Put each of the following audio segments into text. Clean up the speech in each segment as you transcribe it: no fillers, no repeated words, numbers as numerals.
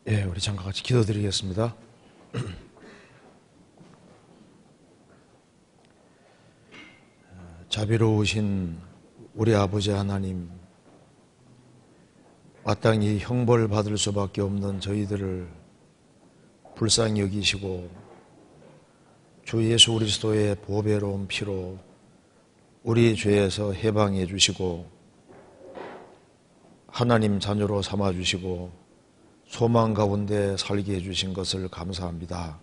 예, 우리 잠깐 같이 기도드리겠습니다. 자비로우신 우리 아버지 하나님, 마땅히 형벌 받을 수밖에 없는 저희들을 불쌍히 여기시고 주 예수 그리스도의 보배로운 피로 우리 죄에서 해방해 주시고 하나님 자녀로 삼아 주시고 소망 가운데 살게 해주신 것을 감사합니다.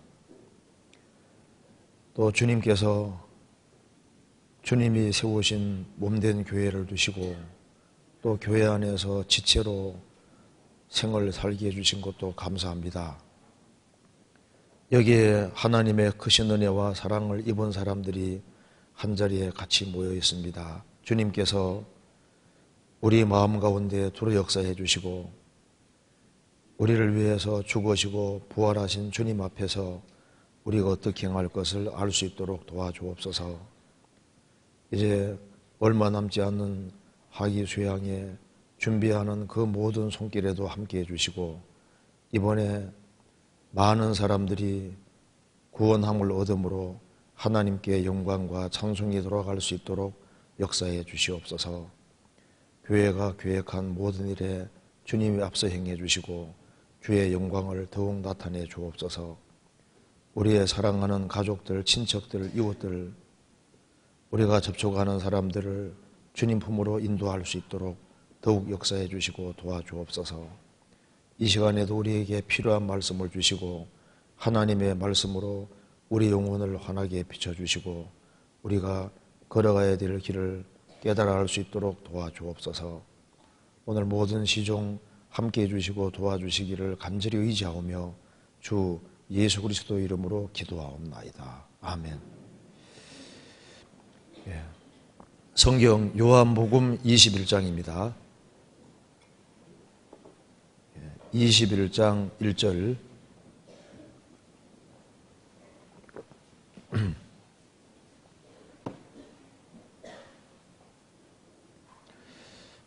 또 주님께서 주님이 세우신 몸된 교회를 두시고 또 교회 안에서 지체로 생을 살게 해주신 것도 감사합니다. 여기에 하나님의 크신 은혜와 사랑을 입은 사람들이 한자리에 같이 모여 있습니다. 주님께서 우리 마음 가운데 두루 역사해 주시고 우리를 위해서 죽으시고 부활하신 주님 앞에서 우리가 어떻게 행할 것을 알 수 있도록 도와주옵소서. 이제 얼마 남지 않는 하기 수양에 준비하는 그 모든 손길에도 함께해 주시고 이번에 많은 사람들이 구원함을 얻음으로 하나님께 영광과 찬송이 돌아갈 수 있도록 역사해 주시옵소서. 교회가 계획한 모든 일에 주님이 앞서 행해 주시고 주의 영광을 더욱 나타내 주옵소서. 우리의 사랑하는 가족들, 친척들, 이웃들, 우리가 접촉하는 사람들을 주님 품으로 인도할 수 있도록 더욱 역사해 주시고 도와주옵소서. 이 시간에도 우리에게 필요한 말씀을 주시고 하나님의 말씀으로 우리 영혼을 환하게 비춰주시고 우리가 걸어가야 될 길을 깨달아 알 수 있도록 도와주옵소서. 오늘 모든 시종 함께해 주시고 도와주시기를 간절히 의지하오며 주 예수 그리스도 이름으로 기도하옵나이다. 아멘. 예. 성경 요한복음 21장입니다. 21장 1절.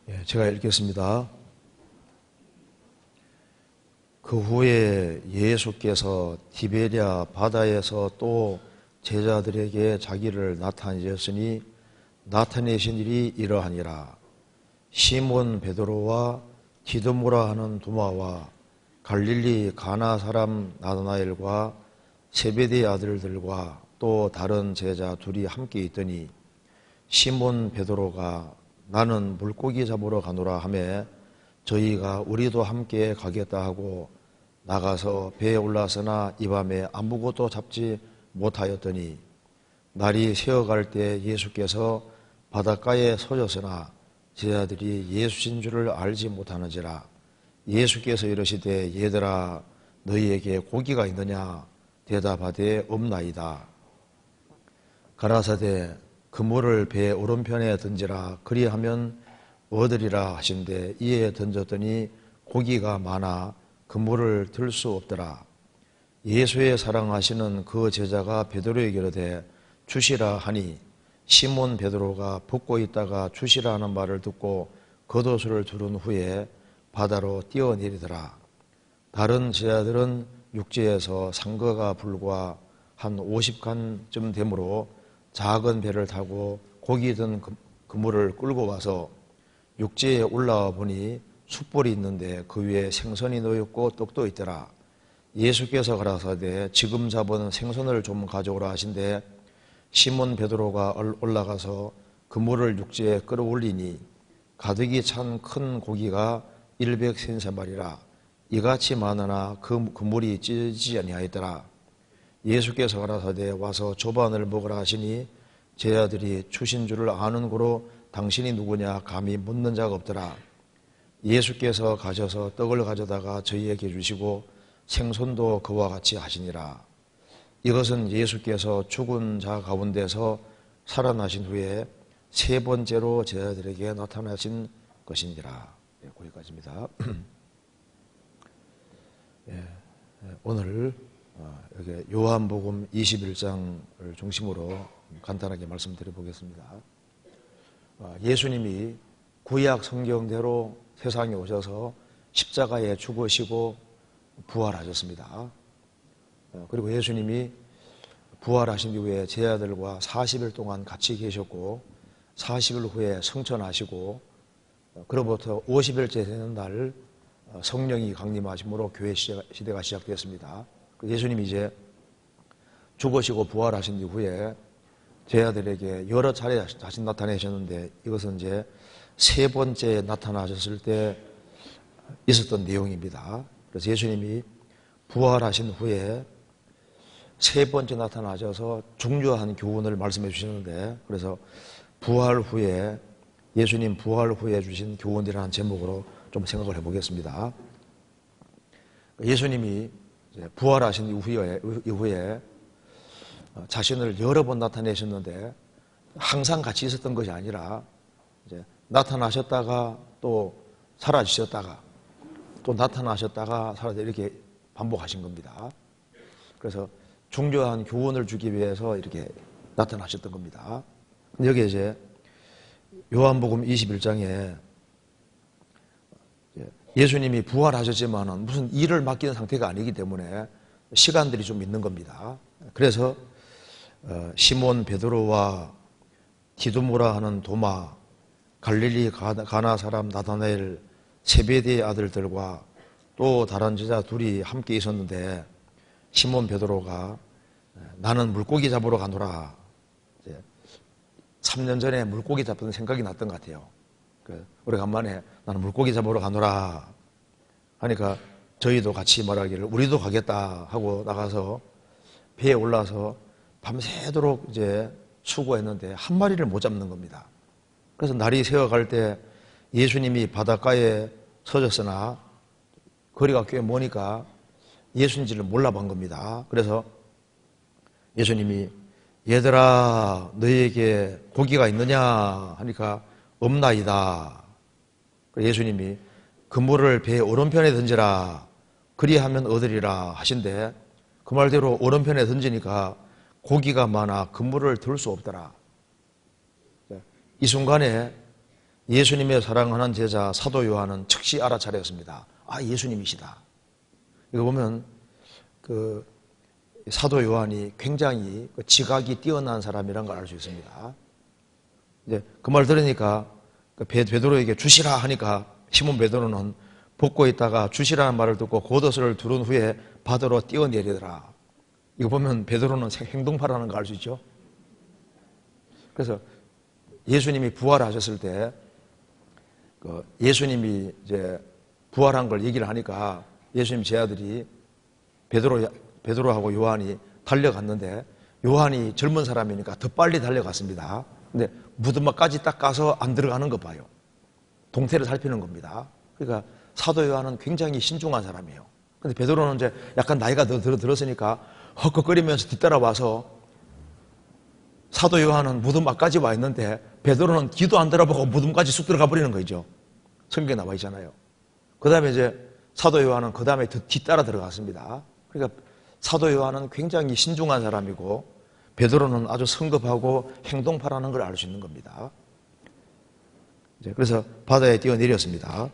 예, 제가 읽겠습니다. 그 후에 예수께서 티베리아 바다에서 또 제자들에게 자기를 나타내셨으니 나타내신 일이 이러하니라. 시몬 베드로와 디두모라 하는 도마와 갈릴리 가나 사람 나다나엘과 세베대 아들들과 또 다른 제자 둘이 함께 있더니 시몬 베드로가 나는 물고기 잡으러 가노라 하매 저희가 우리도 함께 가겠다 하고 나가서 배에 올라서나 이 밤에 아무것도 잡지 못하였더니 날이 새어갈 때 예수께서 바닷가에 서셨으나 제자들이 예수신 줄을 알지 못하는지라. 예수께서 이르시되 얘들아 너희에게 고기가 있느냐 대답하되 없나이다. 가라사대 그물을 배 오른편에 던지라 그리하면 얻으리라 하신대 이에 던졌더니 고기가 많아 그물을 들 수 없더라. 예수의 사랑하시는 그 제자가 베드로에게 이르되 주시라 하니 시몬 베드로가 붓고 있다가 주시라 하는 말을 듣고 겉옷을 두른 후에 바다로 뛰어내리더라. 다른 제자들은 육지에서 상거가 불과 한 50칸쯤 되므로 작은 배를 타고 고기 든 그물을 끌고 와서 육지에 올라와 보니 숯불이 있는데 그 위에 생선이 놓였고 떡도 있더라. 예수께서 가라사대 지금 잡은 생선을 좀 가져오라 하신대 시몬 베드로가 올라가서 그물을 육지에 끌어올리니 가득이 찬 큰 고기가 133마리라. 이같이 많으나 그 그물이 찢어지지 아니하였더라. 예수께서 가라사대 와서 조반을 먹으라 하시니 제자들이 주신 줄을 아는 고로 당신이 누구냐 감히 묻는 자가 없더라. 예수께서 가셔서 떡을 가져다가 저희에게 주시고 생선도 그와 같이 하시니라. 이것은 예수께서 죽은 자 가운데서 살아나신 후에 세 번째로 제자들에게 나타나신 것이니라. 네, 거기까지입니다. 예, 오늘 여기 요한복음 21장을 중심으로 간단하게 말씀드려 보겠습니다. 예수님이 구약 성경대로 세상에 오셔서 십자가에 죽으시고 부활하셨습니다. 그리고 예수님이 부활하신 이후에 제자들과 40일 동안 같이 계셨고 40일 후에 승천하시고 그로부터 50일째 되는 날 성령이 강림하심으로 교회 시대가 시작되었습니다. 예수님이 이제 죽으시고 부활하신 이후에 제자들에게 여러 차례 다시 나타내셨는데 이것은 이제 세 번째 나타나셨을 때 있었던 내용입니다. 그래서 예수님이 부활하신 후에 세 번째 나타나셔서 중요한 교훈을 말씀해 주시는데 그래서 부활 후에 예수님 부활 후에 주신 교훈이라는 제목으로 좀 생각을 해보겠습니다. 예수님이 부활하신 이후에 자신을 여러 번 나타내셨는데 항상 같이 있었던 것이 아니라 이제 나타나셨다가 또 사라지셨다가 또 나타나셨다가 사라져 이렇게 반복하신 겁니다. 그래서 중요한 교훈을 주기 위해서 이렇게 나타나셨던 겁니다. 여기에 이제 요한복음 21장에 예수님이 부활하셨지만은 무슨 일을 맡기는 상태가 아니기 때문에 시간들이 좀 있는 겁니다. 그래서 시몬 베드로와 디두모라 하는 도마, 갈릴리 가나 사람 나다나엘, 세베대의 아들들과 또 다른 제자 둘이 함께 있었는데 시몬 베드로가 나는 물고기 잡으러 가노라. 3년 전에 물고기 잡던 생각이 났던 것 같아요. 오래간만에 나는 물고기 잡으러 가노라 하니까 저희도 같이 말하기를 우리도 가겠다 하고 나가서 배에 올라서 밤새도록 이제 수고했는데 한 마리를 못 잡는 겁니다. 그래서 날이 새어갈 때 예수님이 바닷가에 서졌으나 거리가 꽤 머니까 예수인지를 몰라본 겁니다. 그래서 예수님이 얘들아 너희에게 고기가 있느냐 하니까 없나이다. 예수님이 그물을 배 오른편에 던지라 그리하면 얻으리라 하신데 그 말대로 오른편에 던지니까 고기가 많아 그물을 들 수 없더라. 이 순간에 예수님의 사랑하는 제자 사도 요한은 즉시 알아차렸습니다. 아, 예수님이시다. 이거 보면 그 사도 요한이 굉장히 지각이 뛰어난 사람이라는 걸 알 수 있습니다. 이제 그 말 들으니까 베드로에게 주시라 하니까 시몬 베드로는 벗고 있다가 주시라는 말을 듣고 겉옷을 두른 후에 바다로 뛰어내리더라. 이거 보면 베드로는 행동파라는 걸 알 수 있죠. 그래서 예수님이 부활하셨을 때 예수님이 이제 부활한 걸 얘기를 하니까 예수님 제자들이 베드로하고 요한이 달려갔는데 요한이 젊은 사람이니까 더 빨리 달려갔습니다. 근데 무덤막까지 딱 가서 안 들어가는 거 봐요. 동태를 살피는 겁니다. 그러니까 사도 요한은 굉장히 신중한 사람이에요. 근데 베드로는 이제 약간 나이가 들었으니까 헉헉거리면서 뒤따라와서 사도 요한은 무덤막까지 와 있는데 베드로는 뒤도 안 돌아보고 무덤까지 쑥 들어가 버리는 거죠. 성경에 나와 있잖아요. 그 다음에 이제 사도 요한은 그 다음에 뒤따라 들어갔습니다. 그러니까 사도 요한은 굉장히 신중한 사람이고 베드로는 아주 성급하고 행동파라는 걸 알 수 있는 겁니다. 그래서 바다에 뛰어내렸습니다.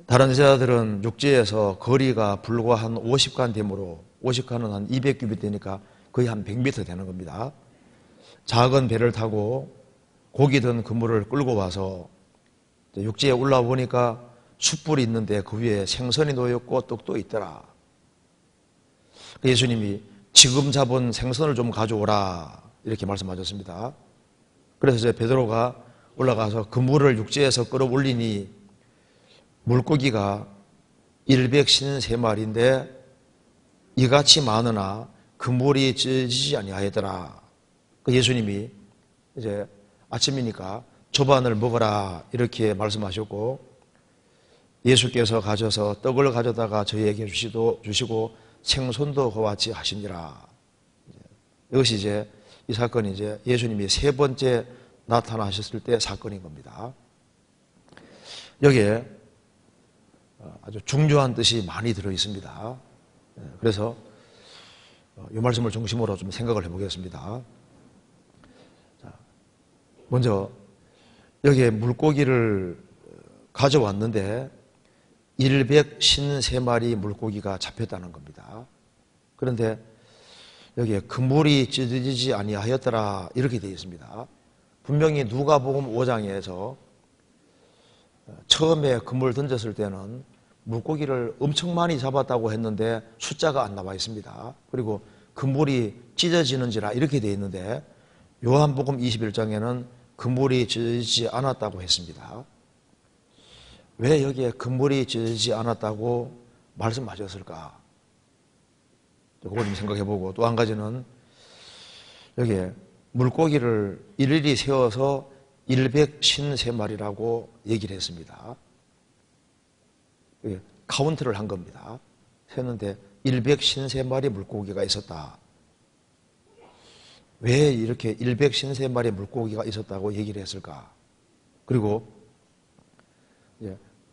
다른 제자들은 육지에서 거리가 불과 한 50간 되므로 50간은 한 200규빗 되니까 거의 한 100m 되는 겁니다. 작은 배를 타고 고기 든 그물을 끌고 와서 육지에 올라와 보니까 숯불이 있는데 그 위에 생선이 놓였고 떡도 있더라. 예수님이 지금 잡은 생선을 좀 가져오라 이렇게 말씀하셨습니다. 그래서 이제 베드로가 올라가서 그물을 육지에서 끌어올리니 물고기가 153마리인데 이같이 많으나 그물이 찢어지지 아니하였더라. 예수님이 이제 아침이니까 조반을 먹어라 이렇게 말씀하셨고 예수께서 가셔서 떡을 가져다가 저희에게 주시고 생선도 그와 같이 하시니라. 이것이 이제 이 사건이 이제 예수님이 세 번째 나타나셨을 때 사건인 겁니다. 여기에 아주 중요한 뜻이 많이 들어 있습니다. 그래서 이 말씀을 중심으로 좀 생각을 해보겠습니다. 먼저 여기에 물고기를 가져왔는데 153마리 물고기가 잡혔다는 겁니다. 그런데 여기에 그물이 찢어지지 아니하였더라 이렇게 되어 있습니다. 분명히 누가복음 5장에서 처음에 그물 던졌을 때는 물고기를 엄청 많이 잡았다고 했는데 숫자가 안 나와 있습니다. 그리고 그물이 찢어지는지라 이렇게 되어 있는데 요한복음 21장에는 그물이 찢어지지 않았다고 했습니다. 왜 여기에 그물이 찢어지지 않았다고 말씀하셨을까? 그걸 좀 생각해보고, 또 한 가지는 여기에 물고기를 일일이 세워서 153마리라고 얘기를 했습니다. 카운트를 한 겁니다. 세는데 153마리 물고기가 있었다. 왜 이렇게 153마리 물고기가 있었다고 얘기를 했을까? 그리고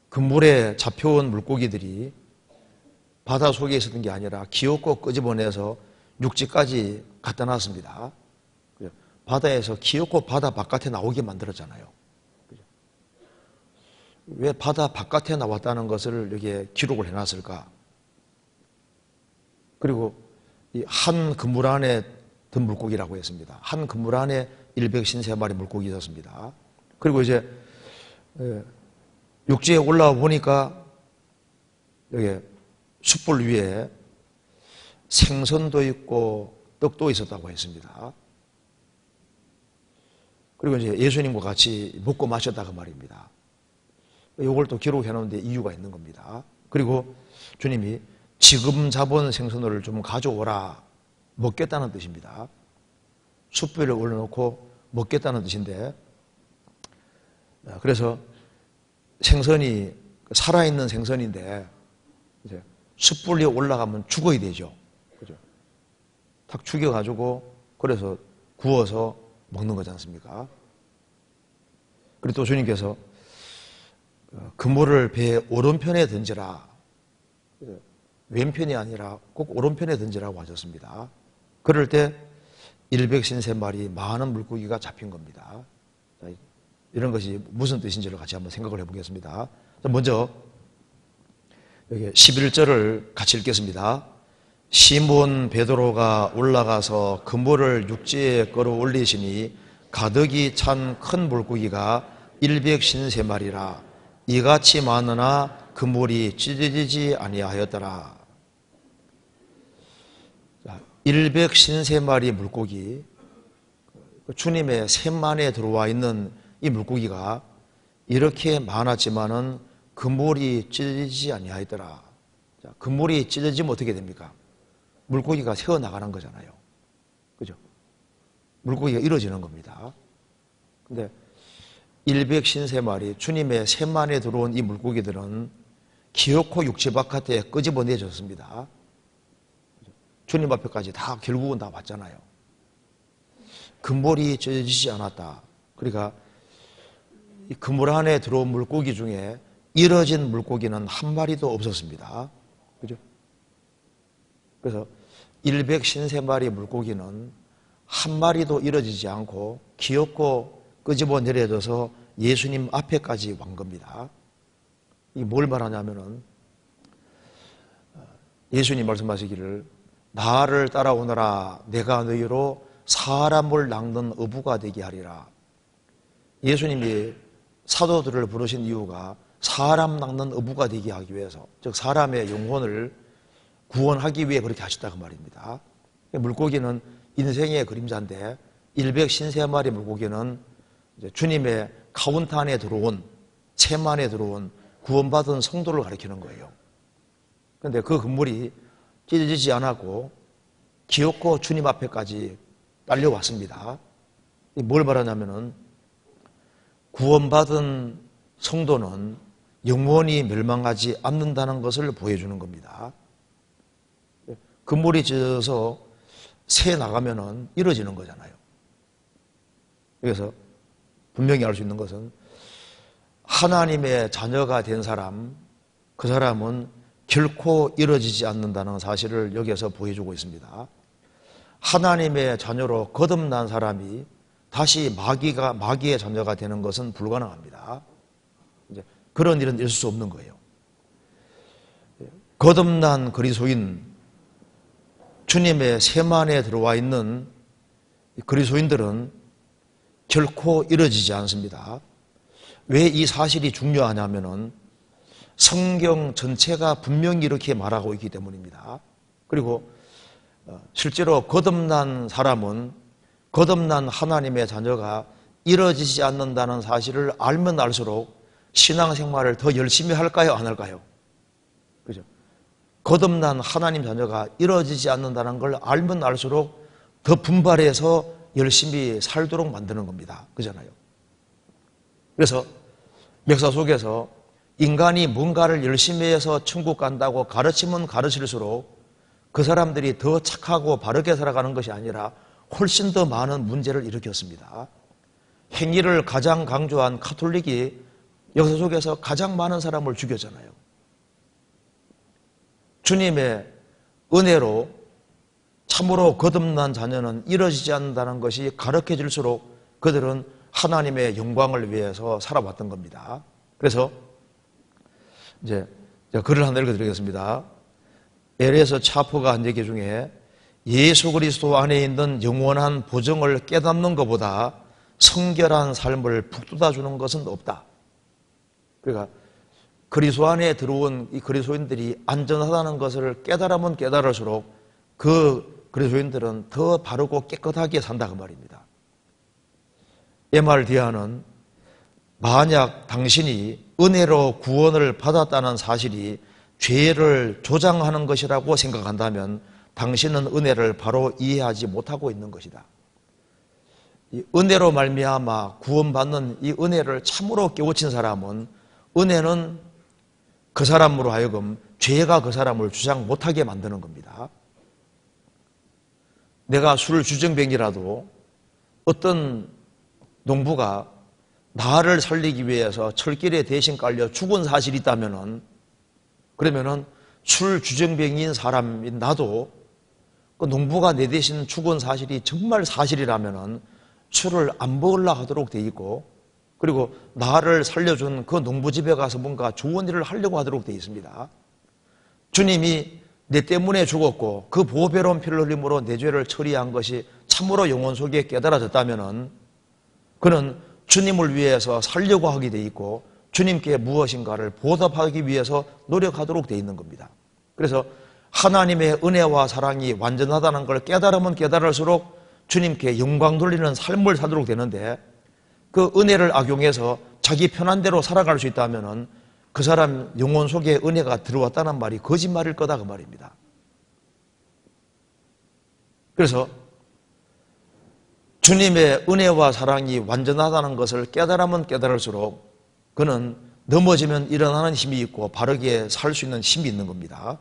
그물에 잡혀온 물고기들이 바다 속에 있었던 게 아니라 기어코 끄집어내서 육지까지 갖다 놨습니다. 바다에서 기어코 바다 바깥에 나오게 만들었잖아요. 왜 바다 바깥에 나왔다는 것을 여기에 기록을 해놨을까? 그리고 이 한 그물 안에 든 물고기라고 했습니다. 한 그물 안에 153마리 물고기 있었습니다. 그리고 이제 육지에 올라와 보니까 여기 숯불 위에 생선도 있고 떡도 있었다고 했습니다. 그리고 이제 예수님과 같이 먹고 마셨다고 말입니다. 이걸 또 기록해 놓는데 이유가 있는 겁니다. 그리고 주님이 지금 잡은 생선을 좀 가져오라, 먹겠다는 뜻입니다. 숯불에 올려놓고 먹겠다는 뜻인데, 그래서 생선이 살아있는 생선인데 이제 숯불 위에 올라가면 죽어야 되죠. 그죠? 탁 죽여가지고 그래서 구워서 먹는 거지 않습니까? 그리고 또 주님께서 그물을 배 오른편에 던지라. 왼편이 아니라 꼭 오른편에 던지라고 하셨습니다. 그럴 때 153마리 많은 물고기가 잡힌 겁니다. 이런 것이 무슨 뜻인지를 같이 한번 생각을 해보겠습니다. 먼저 여기 11절을 같이 읽겠습니다. 시몬 베드로가 올라가서 그물을 육지에 끌어올리시니 가득이 찬 큰 물고기가 153마리라 이같이 많으나 그물이 찢어지지 아니하였더라. 153마리 물고기, 주님의 샘 안에 들어와 있는 이 물고기가 이렇게 많았지만은 그물이 찢어지지 아니하였더라. 그물이 찢어지면 어떻게 됩니까? 물고기가 새어나가는 거잖아요. 그죠? 물고기가 이루어지는 겁니다. 근데 153마리, 주님의 샘 안에 들어온 이 물고기들은 기어코 육지 바깥에 끄집어내졌습니다. 주님 앞에까지 다 결국은 다 왔잖아요. 그물이 찢어지지 않았다. 그러니까 이 그물 안에 들어온 물고기 중에 이뤄진 물고기는 한 마리도 없었습니다. 그죠? 그래서 153마리 물고기는 한 마리도 이뤄지지 않고 기어코 끄집어 내려져서 예수님 앞에까지 온 겁니다. 이 뭘 말하냐면은 예수님 말씀하시기를 나를 따라오너라 내가 너희로 사람을 낚는 어부가 되게 하리라. 예수님이 사도들을 부르신 이유가 사람 낚는 어부가 되게 하기 위해서, 즉 사람의 영혼을 구원하기 위해 그렇게 하셨다고 말입니다. 물고기는 인생의 그림자인데 153마리 물고기는 이제 주님의 카운트 안에 들어온, 샘 안에 들어온 구원받은 성도를 가리키는 거예요. 그런데 그 그물이 찢어지지 않았고 기어코 주님 앞에까지 딸려왔습니다. 뭘 말하냐면은 구원받은 성도는 영원히 멸망하지 않는다는 것을 보여주는 겁니다. 그물이 찢어져서 새 나가면은 이루어지는 거잖아요. 그래서 분명히 알 수 있는 것은 하나님의 자녀가 된 사람, 그 사람은 결코 이루어지지 않는다는 사실을 여기에서 보여주고 있습니다. 하나님의 자녀로 거듭난 사람이 다시 마귀의 자녀가 되는 것은 불가능합니다. 이제 그런 일은 있을 수 없는 거예요. 거듭난 그리스도인, 주님의 세만에 들어와 있는 그리스도인들은 결코 이루어지지 않습니다. 왜 이 사실이 중요하냐면은 성경 전체가 분명히 이렇게 말하고 있기 때문입니다. 그리고 실제로 거듭난 사람은 거듭난 하나님의 자녀가 이루어지지 않는다는 사실을 알면 알수록 신앙생활을 더 열심히 할까요? 안 할까요? 그죠? 거듭난 하나님 자녀가 이루어지지 않는다는 걸 알면 알수록 더 분발해서 열심히 살도록 만드는 겁니다. 그잖아요. 그래서 역사 속에서 인간이 뭔가를 열심히 해서 천국 간다고 가르치면 가르칠수록 그 사람들이 더 착하고 바르게 살아가는 것이 아니라 훨씬 더 많은 문제를 일으켰습니다. 행위를 가장 강조한 가톨릭이 역사 속에서 가장 많은 사람을 죽였잖아요. 주님의 은혜로 참으로 거듭난 자녀는 이루어지지 않는다는 것이 가르쳐질수록 그들은 하나님의 영광을 위해서 살아왔던 겁니다. 그래서 이제 글을 하나 읽어드리겠습니다. 엘에서 차프가 한 얘기 중에 예수 그리스도 안에 있는 영원한 보정을 깨닫는 것보다 성결한 삶을 북돋아주는 것은 없다. 그러니까 그리스도 안에 들어온 이 그리스도인들이 안전하다는 것을 깨달으면 깨달을수록 그 그리스도인들은 더 바르고 깨끗하게 산다 그 말입니다. MRDA는 만약 당신이 은혜로 구원을 받았다는 사실이 죄를 조장하는 것이라고 생각한다면 당신은 은혜를 바로 이해하지 못하고 있는 것이다. 이 은혜로 말미암아 구원받는 이 은혜를 참으로 깨우친 사람은 은혜는 그 사람으로 하여금 죄가 그 사람을 주장 못하게 만드는 겁니다. 내가 술 주정뱅이라도 어떤 농부가 나를 살리기 위해서 철길에 대신 깔려 죽은 사실이 있다면은 그러면은 술 주정뱅이인 사람인 나도 그 농부가 내 대신 죽은 사실이 정말 사실이라면은 술을 안 먹으려 하도록 돼 있고 그리고 나를 살려준 그 농부 집에 가서 뭔가 좋은 일을 하려고 하도록 돼 있습니다. 주님이 내 때문에 죽었고 그 보배로운 피를 흘림으로 내 죄를 처리한 것이 참으로 영혼 속에 깨달아졌다면은 그는 주님을 위해서 살려고 하게 돼 있고 주님께 무엇인가를 보답하기 위해서 노력하도록 돼 있는 겁니다. 그래서 하나님의 은혜와 사랑이 완전하다는 걸 깨달으면 깨달을수록 주님께 영광 돌리는 삶을 살도록 되는데 그 은혜를 악용해서 자기 편한 대로 살아갈 수 있다면은 그 사람 영혼 속에 은혜가 들어왔다는 말이 거짓말일 거다 그 말입니다. 그래서 주님의 은혜와 사랑이 완전하다는 것을 깨달으면 깨달을수록 그는 넘어지면 일어나는 힘이 있고 바르게 살 수 있는 힘이 있는 겁니다.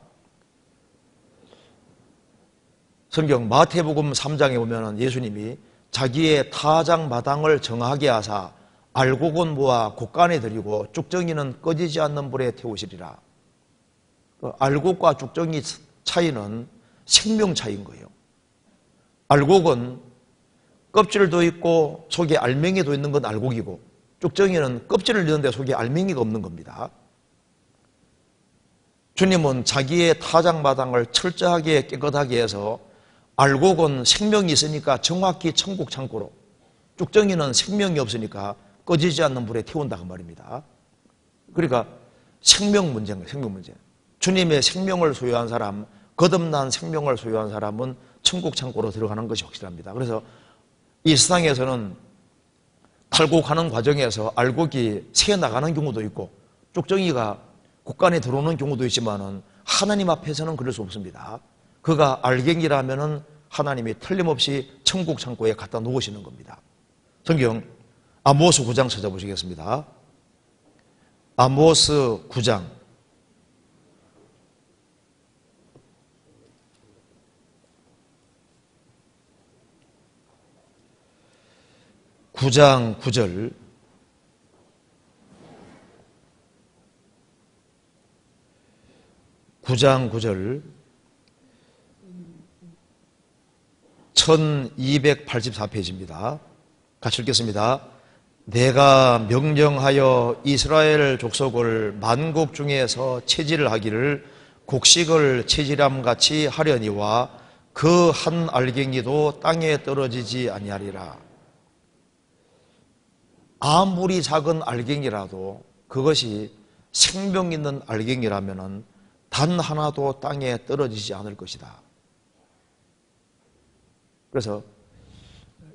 성경 마태복음 3장에 보면 예수님이 자기의 타작 마당을 정하게 하사 알곡은 모아 곡간에 들이고 쭉정이는 꺼지지 않는 불에 태우시리라. 알곡과 쭉정이 차이는 생명 차이인 거예요. 알곡은 껍질도 있고 속에 알맹이도 있는 건 알곡이고 쭉정이는 껍질을 넣는데 속에 알맹이가 없는 겁니다. 주님은 자기의 타작마당을 철저하게 깨끗하게 해서 알곡은 생명이 있으니까 정확히 천국 창고로 쭉정이는 생명이 없으니까 꺼지지 않는 불에 태운다 그 말입니다. 그러니까 생명 문제인 거예요. 생명 문제. 주님의 생명을 소유한 사람, 거듭난 생명을 소유한 사람은 천국 창고로 들어가는 것이 확실합니다. 그래서 이 세상에서는 탈곡하는 과정에서 알곡이 새어나가는 경우도 있고 쭉정이가 곡간에 들어오는 경우도 있지만은 하나님 앞에서는 그럴 수 없습니다. 그가 알갱이라면은 하나님이 틀림없이 천국 창고에 갖다 놓으시는 겁니다. 성경 아모스 9장 찾아보시겠습니다. 아모스 9장 9장 9절 (9장 9절) 1284페이지입니다. 같이 읽겠습니다. 내가 명령하여 이스라엘 족속을 만국 중에서 체질을 하기를 곡식을 채질함 같이 하려니와 그 한 알갱이도 땅에 떨어지지 아니하리라. 아무리 작은 알갱이라도 그것이 생명 있는 알갱이라면 단 하나도 땅에 떨어지지 않을 것이다. 그래서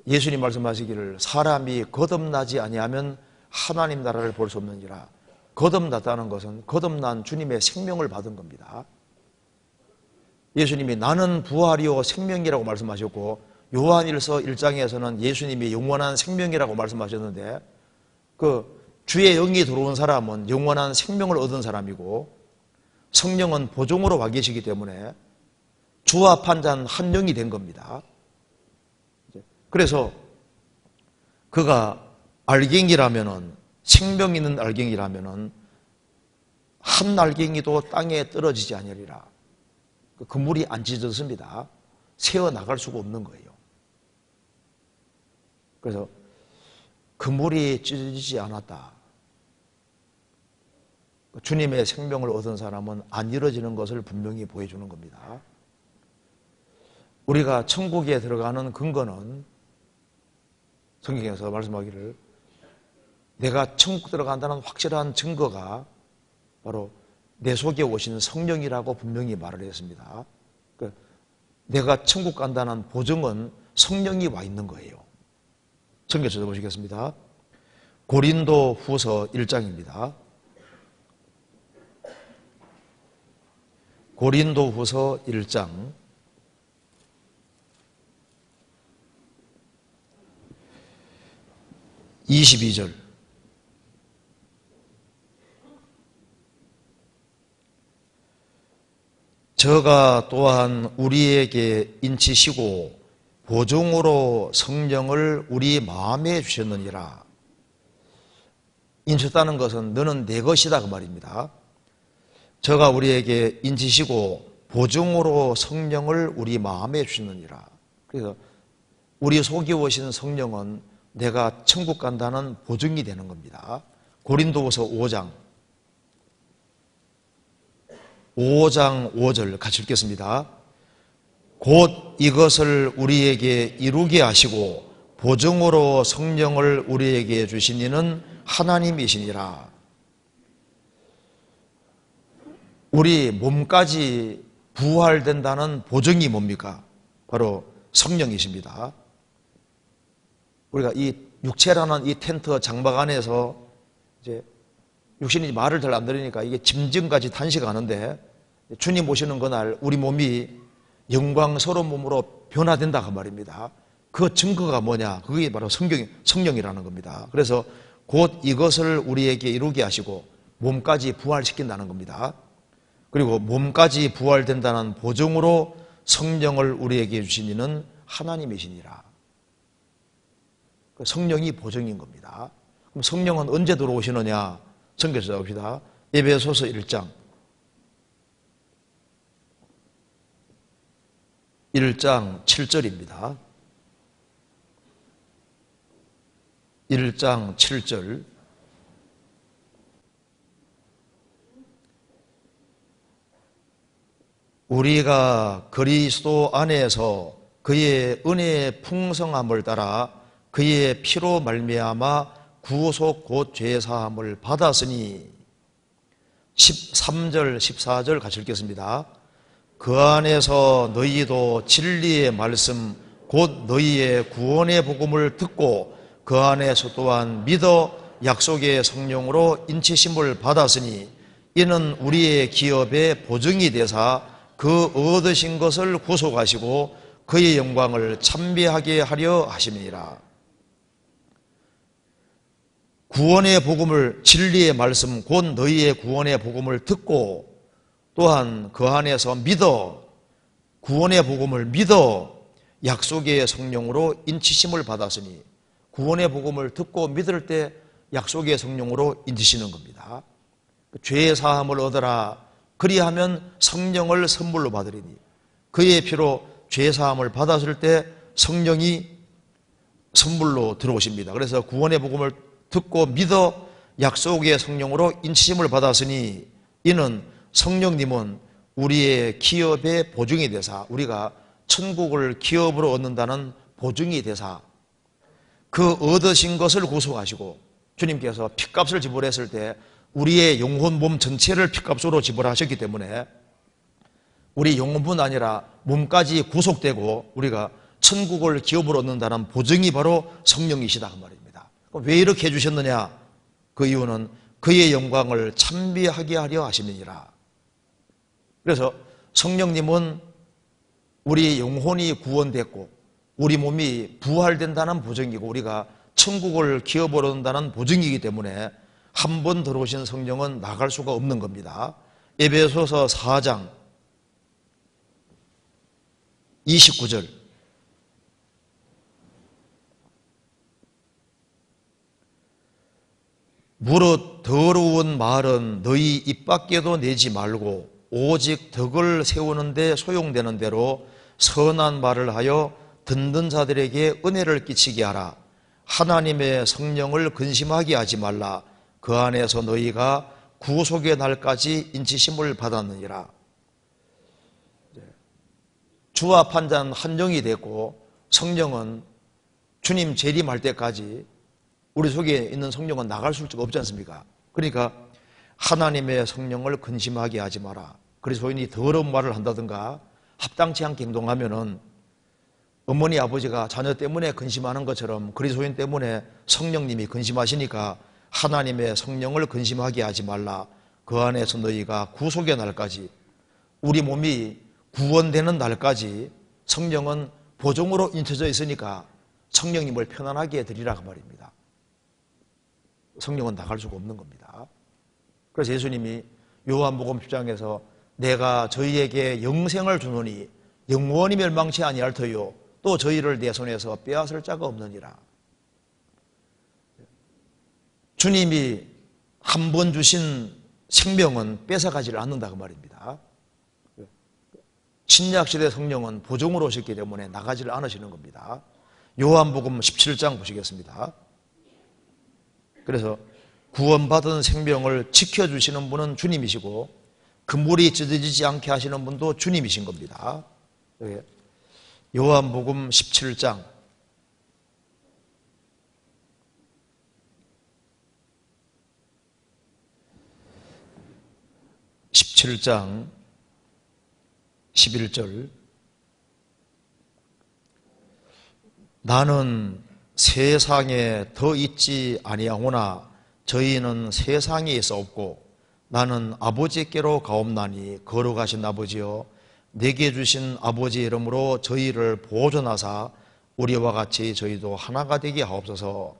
예수님 말씀하시기를 사람이 거듭나지 아니하면 하나님 나라를 볼 수 없느니라. 거듭났다는 것은 거듭난 주님의 생명을 받은 겁니다. 예수님이 나는 부활이요 생명이라고 말씀하셨고 요한일서 1장에서는 예수님이 영원한 생명이라고 말씀하셨는데 그 주의 영이 들어온 사람은 영원한 생명을 얻은 사람이고 성령은 보종으로 와 계시기 때문에 주와 판자는 한 영이 된 겁니다. 그래서 그가 알갱이라면은 생명 있는 알갱이라면은 한 알갱이도 땅에 떨어지지 아니하리라. 그물이 안 찢어졌습니다. 새어 나갈 수가 없는 거예요. 그래서 그물이 찢어지지 않았다. 주님의 생명을 얻은 사람은 안 이루어지는 것을 분명히 보여주는 겁니다. 우리가 천국에 들어가는 근거는 성경에서 말씀하기를 내가 천국 들어간다는 확실한 증거가 바로 내 속에 오신 성령이라고 분명히 말을 했습니다. 내가 천국 간다는 보증은 성령이 와 있는 거예요. 성경 찾아보시겠습니다. 고린도 후서 1장입니다. 고린도 후서 1장 22절. 저가 또한 우리에게 인치시고 보증으로 성령을 우리 마음에 주셨느니라. 인쳤다는 것은 너는 내 것이다 그 말입니다. 저가 우리에게 인치시고 보증으로 성령을 우리 마음에 주셨느니라. 그래서 우리 속에 오신 성령은 내가 천국 간다는 보증이 되는 겁니다. 고린도후서 5장 5절 같이 읽겠습니다. 곧 이것을 우리에게 이루게 하시고 보증으로 성령을 우리에게 주신 이는 하나님이시니라. 우리 몸까지 부활된다는 보증이 뭡니까? 바로 성령이십니다. 우리가 이 육체라는 이 텐트 장막 안에서 이제 육신이 말을 잘 안 들으니까 이게 짐승같이 단식하는데 주님 오시는 그날 우리 몸이 영광스러운 몸으로 변화된다 그 말입니다. 그 증거가 뭐냐? 그게 바로 성령이라는 겁니다. 그래서 곧 이것을 우리에게 이루게 하시고 몸까지 부활시킨다는 겁니다. 그리고 몸까지 부활된다는 보증으로 성령을 우리에게 주신 이는 하나님이시니라. 성령이 보증인 겁니다. 그럼 성령은 언제 들어오시느냐? 성경 찾아봅시다. 에베소서 1장 7절입니다. 1장 7절. 우리가 그리스도 안에서 그의 은혜의 풍성함을 따라 그의 피로 말미암아 구속 곧 죄사함을 받았으니 13절 14절 같이 읽겠습니다. 그 안에서 너희도 진리의 말씀 곧 너희의 구원의 복음을 듣고 그 안에서 또한 믿어 약속의 성령으로 인치심을 받았으니 이는 우리의 기업의 보증이 되사 그 얻으신 것을 구속하시고 그의 영광을 찬미하게 하려 하심이니라. 구원의 복음을 진리의 말씀 곧 너희의 구원의 복음을 듣고 또한 그 안에서 믿어 구원의 복음을 믿어 약속의 성령으로 인치심을 받았으니 구원의 복음을 듣고 믿을 때 약속의 성령으로 인치시는 겁니다. 죄의 사함을 얻어라 그리하면 성령을 선물로 받으리니 그의 피로 죄 사함을 받았을 때 성령이 선물로 들어오십니다. 그래서 구원의 복음을 듣고 믿어 약속의 성령으로 인치심을 받았으니 이는 성령님은 우리의 기업의 보증이 되사, 우리가 천국을 기업으로 얻는다는 보증이 되사, 그 얻으신 것을 구속하시고 주님께서 핏값을 지불했을 때 우리의 영혼 몸 전체를 핏값으로 지불하셨기 때문에 우리 영혼뿐 아니라 몸까지 구속되고 우리가 천국을 기업으로 얻는다는 보증이 바로 성령이시다 그 말입니다. 왜 이렇게 해주셨느냐? 그 이유는 그의 영광을 찬미하게 하려 하심이니라. 그래서 성령님은 우리 영혼이 구원됐고 우리 몸이 부활된다는 보증이고 우리가 천국을 기업으로 얻는다는 보증이기 때문에 한 번 들어오신 성령은 나갈 수가 없는 겁니다. 에베소서 4장 29절 무릇 더러운 말은 너희 입 밖에도 내지 말고 오직 덕을 세우는 데 소용되는 대로 선한 말을 하여 듣는 자들에게 은혜를 끼치게 하라. 하나님의 성령을 근심하게 하지 말라. 그 안에서 너희가 구속의 날까지 인치심을 받았느니라. 주와 판단 한정이 됐고 성령은 주님 재림할 때까지 우리 속에 있는 성령은 나갈 수가 없지 않습니까? 그러니까 하나님의 성령을 근심하게 하지 마라. 그리스도인이 더러운 말을 한다든가 합당치 않게 행동하면은 어머니 아버지가 자녀 때문에 근심하는 것처럼 그리스도인 때문에 성령님이 근심하시니까 하나님의 성령을 근심하게 하지 말라. 그 안에서 너희가 구속의 날까지 우리 몸이 구원되는 날까지 성령은 보증으로 인쳐져 있으니까 성령님을 편안하게 해드리라 그 말입니다. 성령은 나갈 수가 없는 겁니다. 그래서 예수님이 요한복음 10장에서 내가 저희에게 영생을 주노니 영원히 멸망치 아니할 터요 또 저희를 내 손에서 빼앗을 자가 없느니라. 주님이 한 번 주신 생명은 뺏어가지를 않는다 그 말입니다. 신약시대 성령은 보증으로 오셨기 때문에 나가지를 않으시는 겁니다. 요한복음 17장 보시겠습니다. 그래서 구원받은 생명을 지켜주시는 분은 주님이시고 그물이 찢어지지 않게 하시는 분도 주님이신 겁니다. 요한복음 17장 11절 나는 세상에 더 있지 아니하오나 저희는 세상에 있어 없고 나는 아버지께로 가옵나니 거룩하신 아버지여 내게 주신 아버지 이름으로 저희를 보존하사 우리와 같이 저희도 하나가 되게 하옵소서.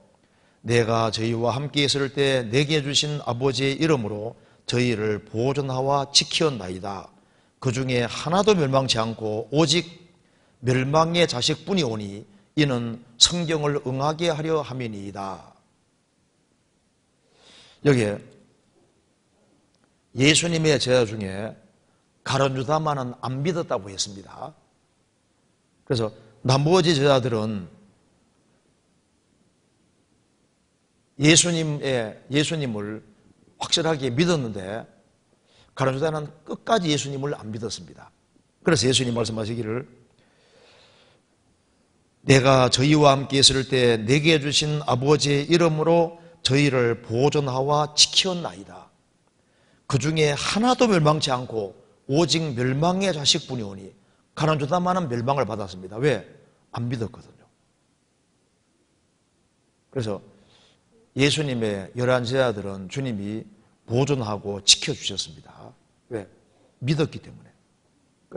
내가 저희와 함께 있을 때 내게 주신 아버지의 이름으로 저희를 보존하와 지키었나이다. 그 중에 하나도 멸망치 않고 오직 멸망의 자식뿐이 오니 이는 성경을 응하게 하려 함이니이다. 여기에 예수님의 제자 중에 가룟유다만은 안 믿었다고 했습니다. 그래서 나머지 제자들은 예수님을 확실하게 믿었는데 가룟유다는 끝까지 예수님을 안 믿었습니다. 그래서 예수님 말씀하시기를 내가 저희와 함께 있을 때 내게 주신 아버지의 이름으로 저희를 보존하와 지키었나이다. 그 중에 하나도 멸망치 않고 오직 멸망의 자식뿐이 오니 가룟유다만은 멸망을 받았습니다. 왜? 안 믿었거든요. 그래서 예수님의 11제자들은 주님이 보존하고 지켜주셨습니다. 왜? 믿었기 때문에.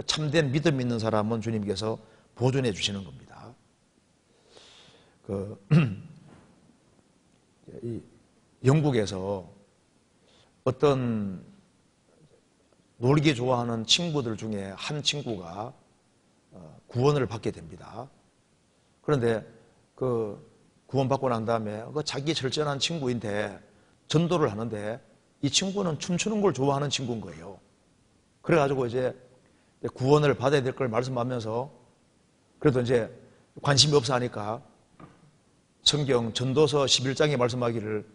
참된 믿음 있는 사람은 주님께서 보존해 주시는 겁니다. 영국에서 어떤 놀기 좋아하는 친구들 중에 한 친구가 구원을 받게 됩니다. 그런데 그 구원받고 난 다음에 자기 절전한 친구인데 전도를 하는데 이 친구는 춤추는 걸 좋아하는 친구인 거예요. 그래가지고 이제 구원을 받아야 될 걸 말씀하면서 그래도 이제 관심이 없어 하니까 성경 전도서 11장에 말씀하기를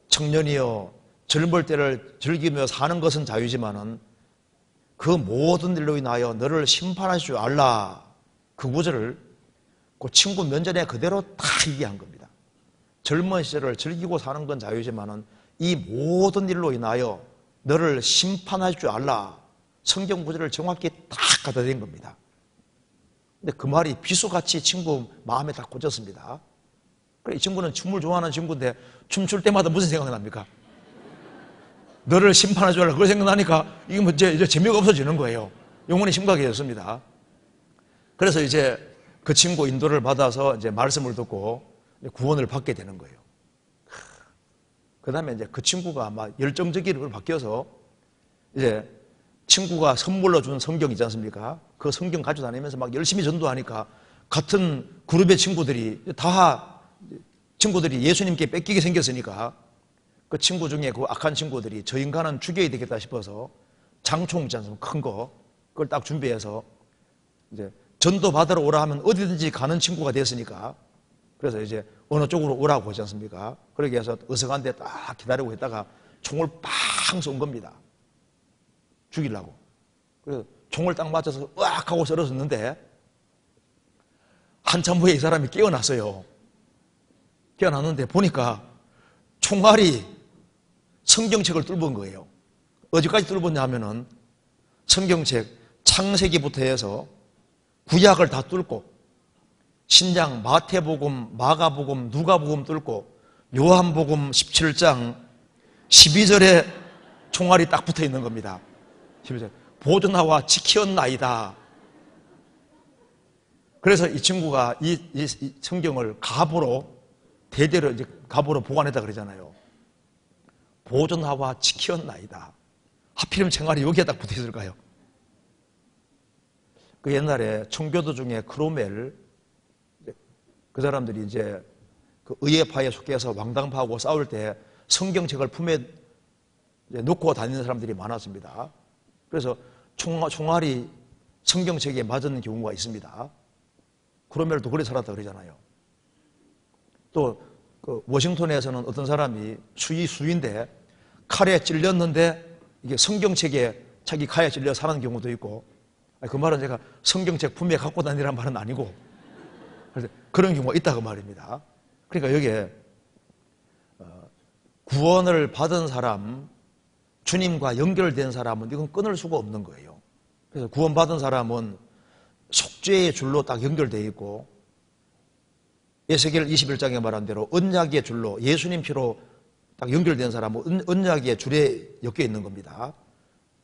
청년이여 젊을 때를 즐기며 사는 것은 자유지만은 그 모든 일로 인하여 너를 심판할 줄 알라. 그 구절을 그 친구 면전에 그대로 다 얘기한 겁니다. 젊은 시절을 즐기고 사는 건 자유지만은 이 모든 일로 인하여 너를 심판할 줄 알라. 성경 구절을 정확히 딱 갖다 댄 겁니다. 근데 그 말이 비수같이 친구 마음에 딱 꽂혔습니다. 그래, 이 친구는 춤을 좋아하는 친구인데 춤출 때마다 무슨 생각이 납니까? 너를 심판할 줄 알라. 그걸 생각나니까 이게 뭐 이제 재미가 없어지는 거예요. 영혼이 심각해졌습니다. 그래서 이제 그 친구 인도를 받아서 이제 말씀을 듣고 구원을 받게 되는 거예요. 그 다음에 이제 그 친구가 막 열정적으로 바뀌어서 이제 친구가 선물로 준 성경 있지 않습니까? 그 성경 가지고 다니면서 막 열심히 전도하니까 같은 그룹의 친구들이 예수님께 뺏기게 생겼으니까 그 친구 중에 그 악한 친구들이 저 인간은 죽여야 되겠다 싶어서 장총 있지 않습니까? 큰 거. 그걸 딱 준비해서 이제 전도 받으러 오라 하면 어디든지 가는 친구가 됐으니까 그래서 이제 어느 쪽으로 오라고 하지 않습니까? 그렇게 해서 어서간 데 딱 기다리고 있다가 총을 팡 쏜 겁니다. 죽이려고. 그래서 총을 딱 맞춰서 으악 하고 쓰러졌는데 한참 후에 이 사람이 깨어났어요. 깨어났는데 보니까 총알이 성경책을 뚫은 거예요. 어디까지 뚫었냐 하면은 성경책 창세기부터 해서 구약을 다 뚫고 신약 마태복음, 마가복음, 누가복음 뚫고 요한복음 17장 12절에 총알이 딱 붙어 있는 겁니다. 12절. 보존하와 지켰나이다. 그래서 이 친구가 이 성경을 갑으로 대대로 이제 갑으로 보관했다 그러잖아요. 보존하와 지켰나이다. 하필이면 총알이 여기에 딱 붙어 있을까요? 그 옛날에 청교도 중에 크로멜 그 사람들이 이제 그 의회파에 속해서 왕당파하고 싸울 때 성경책을 품에 놓고 다니는 사람들이 많았습니다. 그래서 총알이 성경책에 맞은 경우가 있습니다. 크로멜도 그래 살았다 그러잖아요. 또 그 워싱턴에서는 어떤 사람이 수위인데 칼에 찔렸는데 이게 성경책에 자기 칼에 찔려 사는 경우도 있고, 그 말은 제가 성경책 품에 갖고 다니라는 말은 아니고 그런 경우가 있다고 말입니다. 그러니까 여기에 구원을 받은 사람, 주님과 연결된 사람은 이건 끊을 수가 없는 거예요. 그래서 구원받은 사람은 속죄의 줄로 딱 연결되어 있고, 에스겔 21장에 말한 대로 언약의 줄로 예수님 피로 딱 연결된 사람은 언약의 줄에 엮여 있는 겁니다.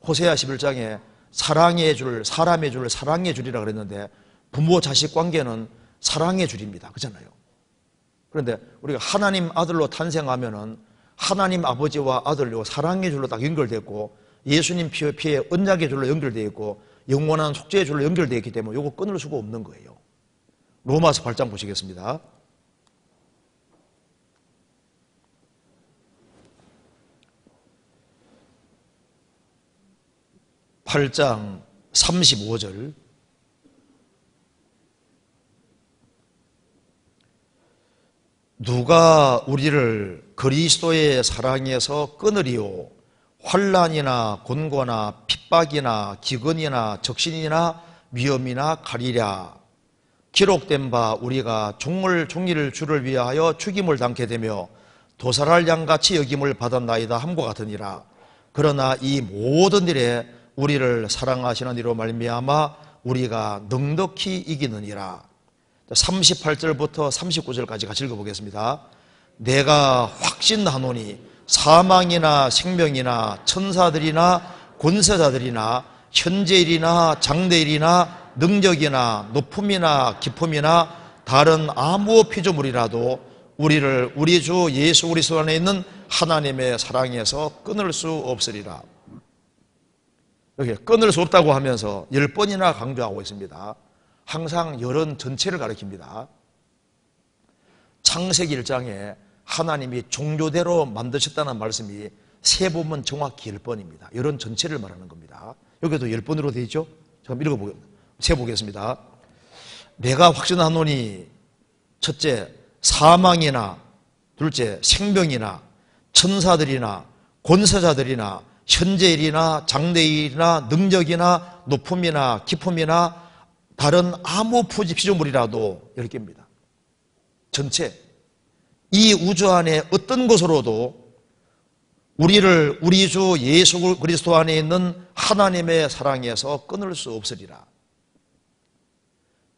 호세아 11장에 사랑의 줄, 사람의 줄, 사랑의 줄이라 그랬는데 부모 자식 관계는 사랑의 줄입니다. 그렇잖아요. 그런데 우리가 하나님 아들로 탄생하면은 하나님 아버지와 아들로 사랑의 줄로 딱 연결됐고, 예수님 피에 언약의 줄로 연결되어 있고, 영원한 속죄의 줄로 연결되어 있기 때문에 이거 끊을 수가 없는 거예요. 로마서 8장 보시겠습니다. 8장 35절. 누가 우리를 그리스도의 사랑에서 끊으리요? 환난이나 곤고나 핍박이나 기근이나 적신이나 위험이나 칼이랴. 기록된 바 우리가 종일 주를 위하여 죽임을 당케 되며 도살할 양같이 여김을 받았나이다 함과 같으니라. 그러나 이 모든 일에 우리를 사랑하시는 이로 말미암아 우리가 넉넉히 이기느니라. 38절부터 39절까지 같이 읽어보겠습니다. 내가 확신하노니 사망이나 생명이나 천사들이나 권세자들이나 현재일이나 장래일이나 능력이나 높음이나 깊음이나 다른 아무 피조물이라도 우리를 우리 주 예수 그리스도 안에 있는 하나님의 사랑에서 끊을 수 없으리라. 여기 끊을 수 없다고 하면서 10번이나 강조하고 있습니다. 항상 열은 전체를 가리킵니다. 창세기 1장에 하나님이 종교대로 만드셨다는 말씀이 세 번은 정확히 10번입니다. 열은 전체를 말하는 겁니다. 여기도 10번으로 되어 있죠? 제가 세보겠습니다. 내가 확신하노니 첫째, 사망이나 둘째, 생명이나 천사들이나 권세자들이나 현재일이나 장래일이나 능력이나 높음이나 깊음이나 다른 아무 피조물이라도 10개입니다. 전체 이 우주 안에 어떤 것으로도 우리를 우리 주 예수 그리스도 안에 있는 하나님의 사랑에서 끊을 수 없으리라.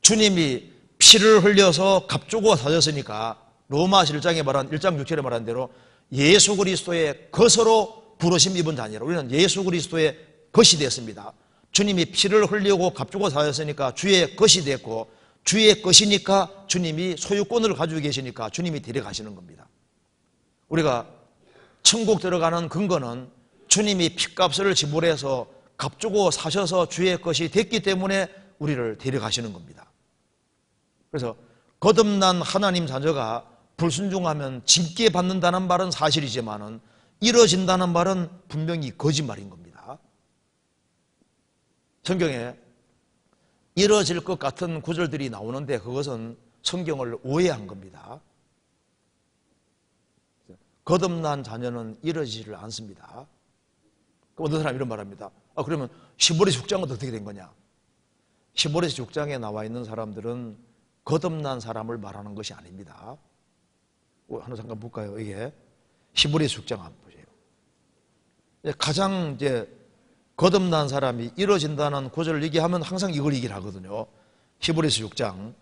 주님이 피를 흘려서 값주고 사셨으니까 로마 1장 6절에 말한 대로 예수 그리스도의 것으로 부르심 입은 자니라. 우리는 예수 그리스도의 것이 됐습니다. 주님이 피를 흘리고 값주고 사셨으니까 주의 것이 됐고, 주의 것이니까 주님이 소유권을 가지고 계시니까 주님이 데려가시는 겁니다. 우리가 천국 들어가는 근거는 주님이 핏값을 지불해서 값주고 사셔서 주의 것이 됐기 때문에 우리를 데려가시는 겁니다. 그래서 거듭난 하나님 자녀가 불순종하면 징계 받는다는 말은 사실이지만은 이뤄진다는 말은 분명히 거짓말인 겁니다. 성경에 이뤄질 것 같은 구절들이 나오는데 그것은 성경을 오해한 겁니다. 거듭난 자녀는 이뤄지지를 않습니다. 어떤 사람이 이런 말합니다. 그러면 시보리스 6장은 어떻게 된 거냐? 시보리스 6장에 나와 있는 사람들은 거듭난 사람을 말하는 것이 아닙니다. 하나 잠깐 볼까요? 이게 시보리스 6장 한번 보세요. 가장 거듭난 사람이 이뤄진다는 구절을 얘기하면 항상 이걸 얘기를 하거든요. 히브리서 6장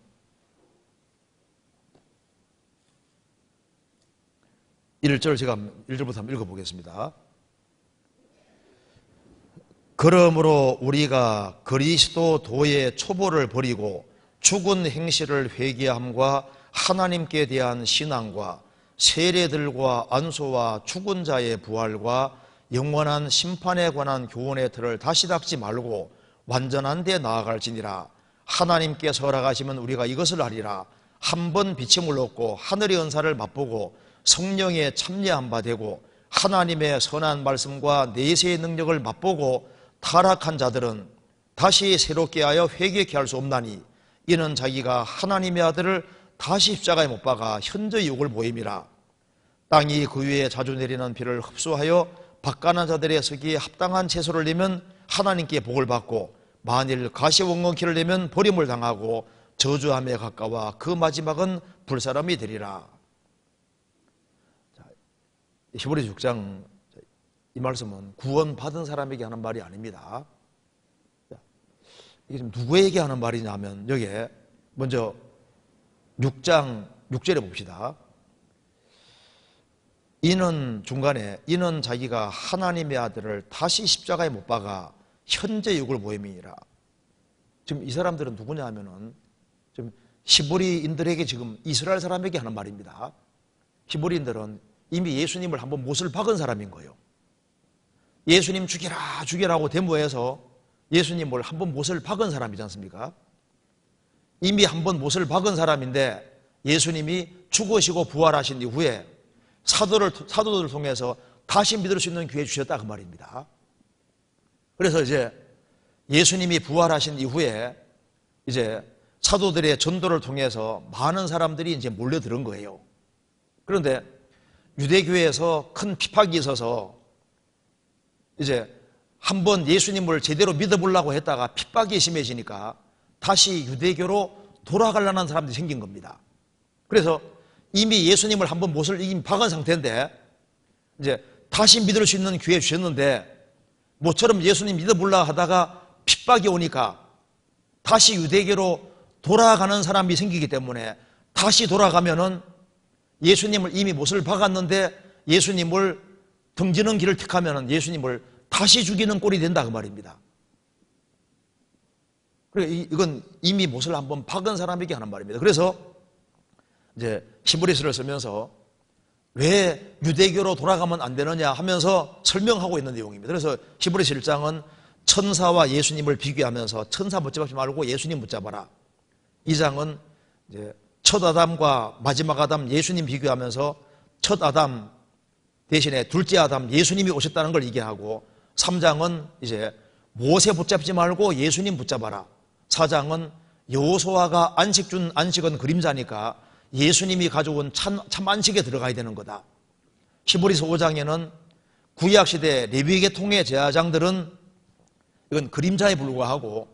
1절 제가 1절부터 한번 읽어보겠습니다. 그러므로 우리가 그리스도 도의 초보를 버리고 죽은 행실을 회개함과 하나님께 대한 신앙과 세례들과 안수와 죽은 자의 부활과 영원한 심판에 관한 교훈의 틀을 다시 닦지 말고 완전한 데 나아갈지니라. 하나님께서 허락하시면 우리가 이것을 하리라. 한 번 비침을 얻고 하늘의 은사를 맛보고 성령에 참여한 바 되고 하나님의 선한 말씀과 내세의 능력을 맛보고 타락한 자들은 다시 새롭게 하여 회개케 할 수 없나니 이는 자기가 하나님의 아들을 다시 십자가에 못 박아 현저히 욕을 보임이라. 땅이 그 위에 자주 내리는 비를 흡수하여 박가난 자들의 서기에 합당한 채소를 내면 하나님께 복을 받고 만일 가시원건키를 내면 버림을 당하고 저주함에 가까워 그 마지막은 불사람이 되리라. 히브리서 6장 이 말씀은 구원받은 사람에게 하는 말이 아닙니다. 이게 지금 누구에게 하는 말이냐면 여기에 먼저 6장 6절에 봅시다. 이는 중간에 이는 자기가 하나님의 아들을 다시 십자가에 못 박아 현재 욕을 보임이니라. 지금 이 사람들은 누구냐 하면은 지금 히브리인들에게 지금 이스라엘 사람에게 하는 말입니다. 히브리인들은 이미 예수님을 한번 못을 박은 사람인 거예요. 예수님 죽여라 죽여라고 데모해서 예수님을 한번 못을 박은 사람이지 않습니까? 이미 한번 못을 박은 사람인데 예수님이 죽으시고 부활하신 이후에 사도들을 통해서 다시 믿을 수 있는 기회 주셨다 그 말입니다. 그래서 이제 예수님이 부활하신 이후에 이제 사도들의 전도를 통해서 많은 사람들이 이제 몰려들은 거예요. 그런데 유대교회에서 큰 핍박이 있어서 이제 한번 예수님을 제대로 믿어보려고 했다가 핍박이 심해지니까 다시 유대교로 돌아가려는 사람들이 생긴 겁니다. 그래서 이미 예수님을 한번 못을 이미 박은 상태인데 이제 다시 믿을 수 있는 기회 주셨는데 모처럼 예수님 믿어보려고 하다가 핍박이 오니까 다시 유대교로 돌아가는 사람이 생기기 때문에 다시 돌아가면은 예수님을 이미 못을 박았는데 예수님을 등지는 길을 택하면은 예수님을 다시 죽이는 꼴이 된다 그 말입니다. 이건 이미 못을 한번 박은 사람에게 하는 말입니다. 그래서 이제 히브리서를 쓰면서 왜 유대교로 돌아가면 안 되느냐 하면서 설명하고 있는 내용입니다. 그래서 히브리서 1장은 천사와 예수님을 비교하면서 천사 붙잡지 말고 예수님 붙잡아라. 2장은 이제 첫 아담과 마지막 아담 예수님 비교하면서 첫 아담 대신에 둘째 아담 예수님이 오셨다는 걸 얘기하고 3장은 이제 모세 붙잡지 말고 예수님 붙잡아라. 4장은 여호수아가 안식 준 안식은 그림자니까 예수님이 가져온 참 안식에 들어가야 되는 거다. 히브리서 5장에는 구약시대 레위계통의 제사장들은 이건 그림자에 불과하고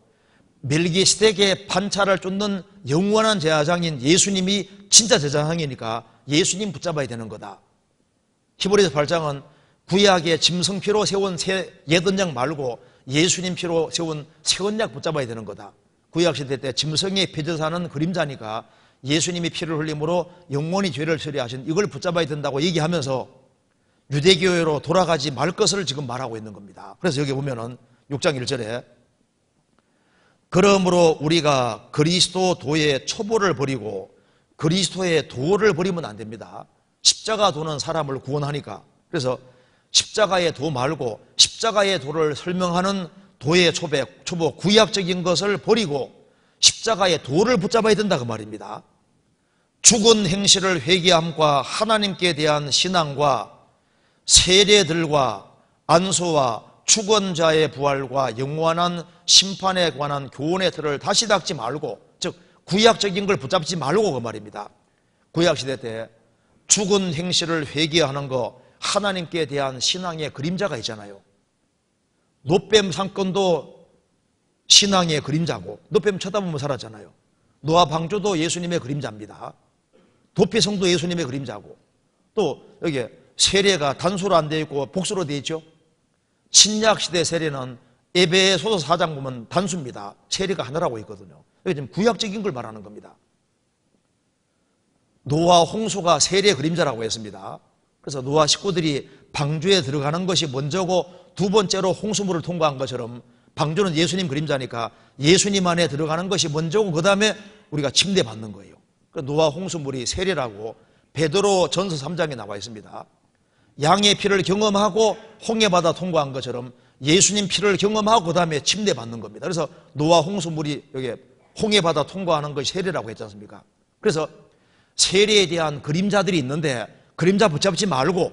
멜기세덱의 판차를 쫓는 영원한 제사장인 예수님이 진짜 제사장이니까 예수님 붙잡아야 되는 거다. 히브리서 8장은 구약의 짐승피로 세운 새 옛언약 말고 예수님 피로 세운 새 언약 붙잡아야 되는 거다. 구약시대 때 짐승의 표저사는 그림자니까 예수님이 피를 흘림으로 영원히 죄를 처리하신 이걸 붙잡아야 된다고 얘기하면서 유대교회로 돌아가지 말 것을 지금 말하고 있는 겁니다. 그래서 여기 보면은 6장 1절에 그러므로 우리가 그리스도 도의 초보를 버리고 그리스도의 도를 버리면 안 됩니다. 십자가 도는 사람을 구원하니까. 그래서 십자가의 도 말고 십자가의 도를 설명하는 도의 초보 구약적인 것을 버리고 십자가의 도를 붙잡아야 된다 그 말입니다. 죽은 행실을 회개함과 하나님께 대한 신앙과 세례들과 안수와 죽은 자의 부활과 영원한 심판에 관한 교훈의 틀을 다시 닦지 말고, 즉 구약적인 걸 붙잡지 말고 그 말입니다. 구약시대 때 죽은 행실을 회개하는 거, 하나님께 대한 신앙의 그림자가 있잖아요. 노뱀 사건도 신앙의 그림자고 노뱀 쳐다보면 살았잖아요. 노아 방주도 예수님의 그림자입니다. 도피성도 예수님의 그림자고, 또 여기 세례가 단수로 안 되어 있고 복수로 되어 있죠. 신약시대 세례는 에베소서 4장 보면 단수입니다. 세례가 하나라고 있거든요. 여기 지금 구약적인 걸 말하는 겁니다. 노아 홍수가 세례 그림자라고 했습니다. 그래서 노아 식구들이 방주에 들어가는 것이 먼저고 두 번째로 홍수물을 통과한 것처럼 방주는 예수님 그림자니까 예수님 안에 들어가는 것이 먼저고 그 다음에 우리가 침례받는 거예요. 노아 홍수물이 세례라고 베드로 전서 3장에 나와 있습니다. 양의 피를 경험하고 홍해바다 통과한 것처럼 예수님 피를 경험하고 그 다음에 침례받는 겁니다. 그래서 노아 홍수물이 여기 홍해바다 통과하는 것이 세례라고 했지 않습니까? 그래서 세례에 대한 그림자들이 있는데 그림자 붙잡지 말고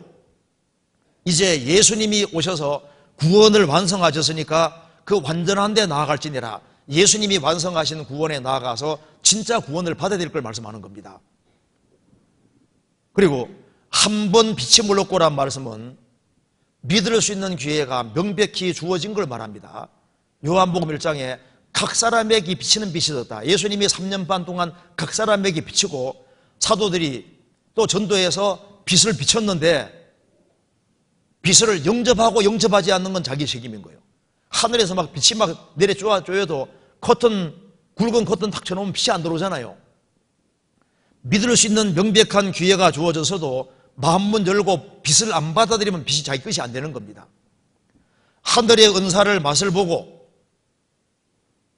이제 예수님이 오셔서 구원을 완성하셨으니까 그 완전한 데 나아갈지니라, 예수님이 완성하신 구원에 나아가서 진짜 구원을 받아야 될 걸 말씀하는 겁니다. 그리고 한 번 빛이 물렀고란 말씀은 믿을 수 있는 기회가 명백히 주어진 걸 말합니다. 요한복음 1장에 각 사람에게 비치는 빛이 졌다. 예수님이 3년 반 동안 각 사람에게 비치고 사도들이 또 전도해서 빛을 비쳤는데 빛을 영접하고 영접하지 않는 건 자기 책임인 거예요. 하늘에서 막 빛이 막 내려 쪼여도 굵은 커튼 탁 쳐놓으면 빛이 안 들어오잖아요. 믿을 수 있는 명백한 기회가 주어져서도 마음문 열고 빛을 안 받아들이면 빛이 자기 것이 안 되는 겁니다. 하늘의 은사를 맛을 보고,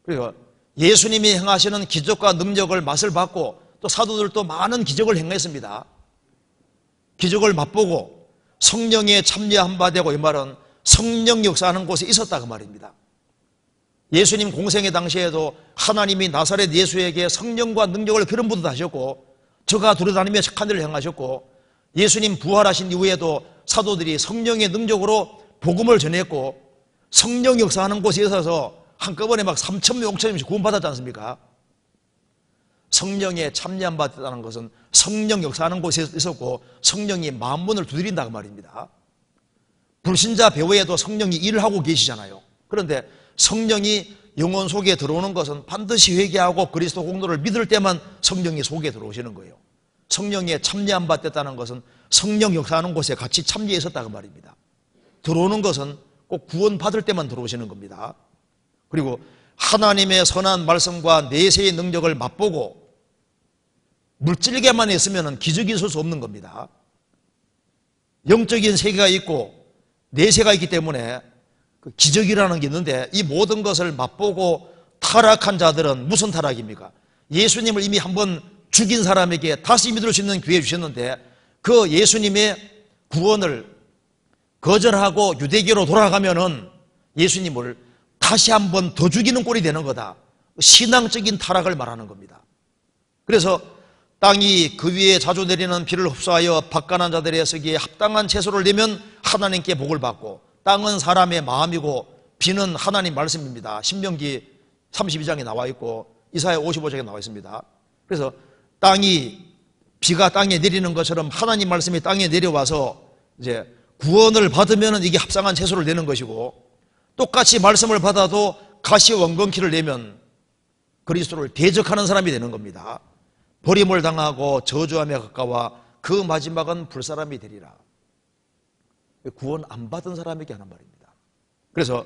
그리고 예수님이 행하시는 기적과 능력을 맛을 받고 또 사도들도 많은 기적을 행했습니다. 기적을 맛보고 성령에 참여한 바 되고, 이 말은 성령 역사하는 곳에 있었다 그 말입니다. 예수님 공생의 당시에도 하나님이 나사렛 예수에게 성령과 능력을 기름 부듯 하셨고 저가 돌아다니며 착한 일을 행하셨고, 예수님 부활하신 이후에도 사도들이 성령의 능력으로 복음을 전했고 성령 역사하는 곳에 있어서 한꺼번에 막 3,000명, 5,000명씩 구원받았지 않습니까? 성령에 참여한 바 됐다는 것은 성령 역사하는 곳에 있었고 성령이 마음문을 두드린다 그 말입니다. 불신자 배후에도 성령이 일을 하고 계시잖아요. 그런데 성령이 영혼 속에 들어오는 것은 반드시 회개하고 그리스도 공로를 믿을 때만 성령이 속에 들어오시는 거예요. 성령에 참여한 바 됐다는 것은 성령 역사하는 곳에 같이 참여해 있었다 그 말입니다. 들어오는 것은 꼭 구원받을 때만 들어오시는 겁니다. 그리고 하나님의 선한 말씀과 내세의 능력을 맛보고 물질계만 했으면 기적이 있을 수 없는 겁니다. 영적인 세계가 있고 내세가 있기 때문에 그 기적이라는 게 있는데 이 모든 것을 맛보고 타락한 자들은 무슨 타락입니까? 예수님을 이미 한번 죽인 사람에게 다시 믿을 수 있는 기회 주셨는데 그 예수님의 구원을 거절하고 유대교로 돌아가면은 예수님을 다시 한번 더 죽이는 꼴이 되는 거다. 신앙적인 타락을 말하는 겁니다. 그래서 땅이 그 위에 자주 내리는 비를 흡수하여 박간한 자들의 쓰기에 합당한 채소를 내면 하나님께 복을 받고, 땅은 사람의 마음이고 비는 하나님 말씀입니다. 신명기 32장에 나와 있고 이사야 55장에 나와 있습니다. 그래서 비가 땅에 내리는 것처럼 하나님 말씀이 땅에 내려와서 이제 구원을 받으면 이게 합당한 채소를 내는 것이고, 똑같이 말씀을 받아도 가시원건키를 내면 그리스도를 대적하는 사람이 되는 겁니다. 버림을 당하고 저주함에 가까워 그 마지막은 불사람이 되리라. 구원 안 받은 사람에게 하는 말입니다. 그래서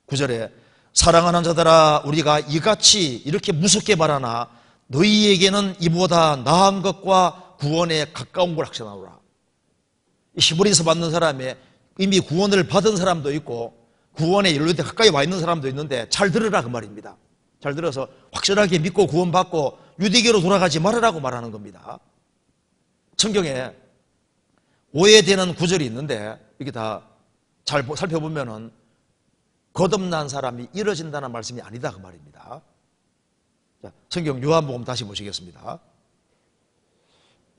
9절에 사랑하는 자들아 우리가 이같이 이렇게 무섭게 말하나 너희에게는 이보다 나은 것과 구원에 가까운 걸 확신하노라. 히브리서 받는 사람에 이미 구원을 받은 사람도 있고 구원에 연루돼 가까이 와 있는 사람도 있는데 잘 들으라 그 말입니다. 잘 들어서 확실하게 믿고 구원받고 유대교로 돌아가지 말으라고 말하는 겁니다. 성경에 오해되는 구절이 있는데 이게 다 잘 살펴보면은 거듭난 사람이 이뤄진다는 말씀이 아니다 그 말입니다. 자, 성경 요한복음 다시 보시겠습니다.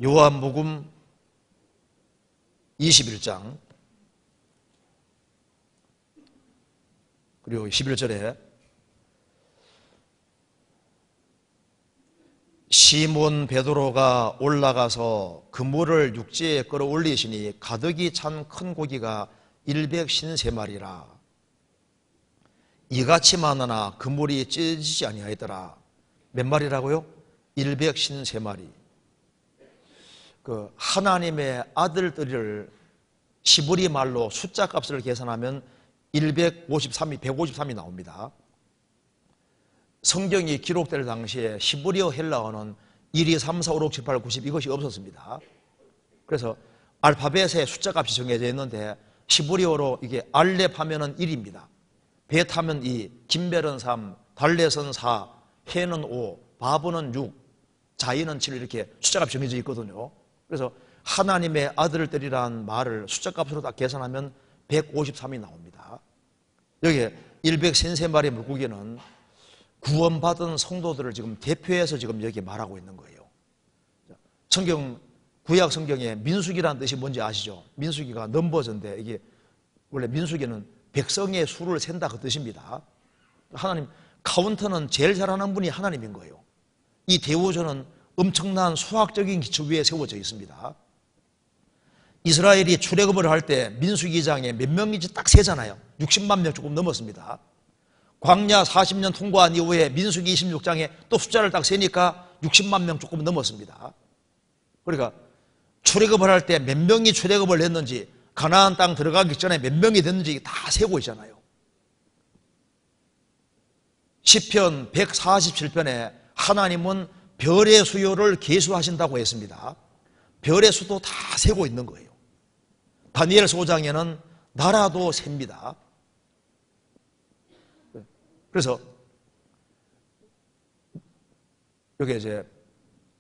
요한복음 21장 그리고 11절에 시몬 베드로가 올라가서 그물을 육지에 끌어올리시니 가득이 찬 큰 고기가 153마리라. 이같이 많으나 그물이 찢어지지 아니하였더라. 몇 마리라고요? 153마리. 그 하나님의 아들들을 시브리 말로 숫자 값을 계산하면 153이 나옵니다. 성경이 기록될 당시에 히브리어 헬라어는 1, 2, 3, 4, 5, 6, 7, 8, 9, 10 이것이 없었습니다. 그래서 알파벳에 숫자 값이 정해져 있는데 히브리어로 이게 알렙 하면은 1입니다. 벳 하면 2, 김벨은 3, 달렛은 4, 해는 5, 바브는 6, 자이는 7 이렇게 숫자 값이 정해져 있거든요. 그래서 하나님의 아들들이라는 말을 숫자 값으로 딱 계산하면 153이 나옵니다. 여기에 133마리 물고기는 구원받은 성도들을 지금 대표해서 지금 여기 말하고 있는 거예요. 성경, 구약 성경에 민수기라는 뜻이 뭔지 아시죠? 민수기가 넘버전인데 이게 원래 민수기는 백성의 수를 센다 그 뜻입니다. 하나님, 카운터는 제일 잘하는 분이 하나님인 거예요. 이 대우조는 엄청난 수학적인 기초 위에 세워져 있습니다. 이스라엘이 출애굽을 할 때 민수기장에 몇 명인지 딱 세잖아요. 60만 명 조금 넘었습니다. 광야 40년 통과한 이후에 민수기 26장에 또 숫자를 딱 세니까 60만 명 조금 넘었습니다. 그러니까 출애굽을 할 때 몇 명이 출애굽을 했는지 가나안 땅 들어가기 전에 몇 명이 됐는지 다 세고 있잖아요. 시편 147편에 하나님은 별의 수요를 계수하신다고 했습니다. 별의 수도 다 세고 있는 거예요. 다니엘 소장에는 나라도 셉니다. 그래서 여기 이제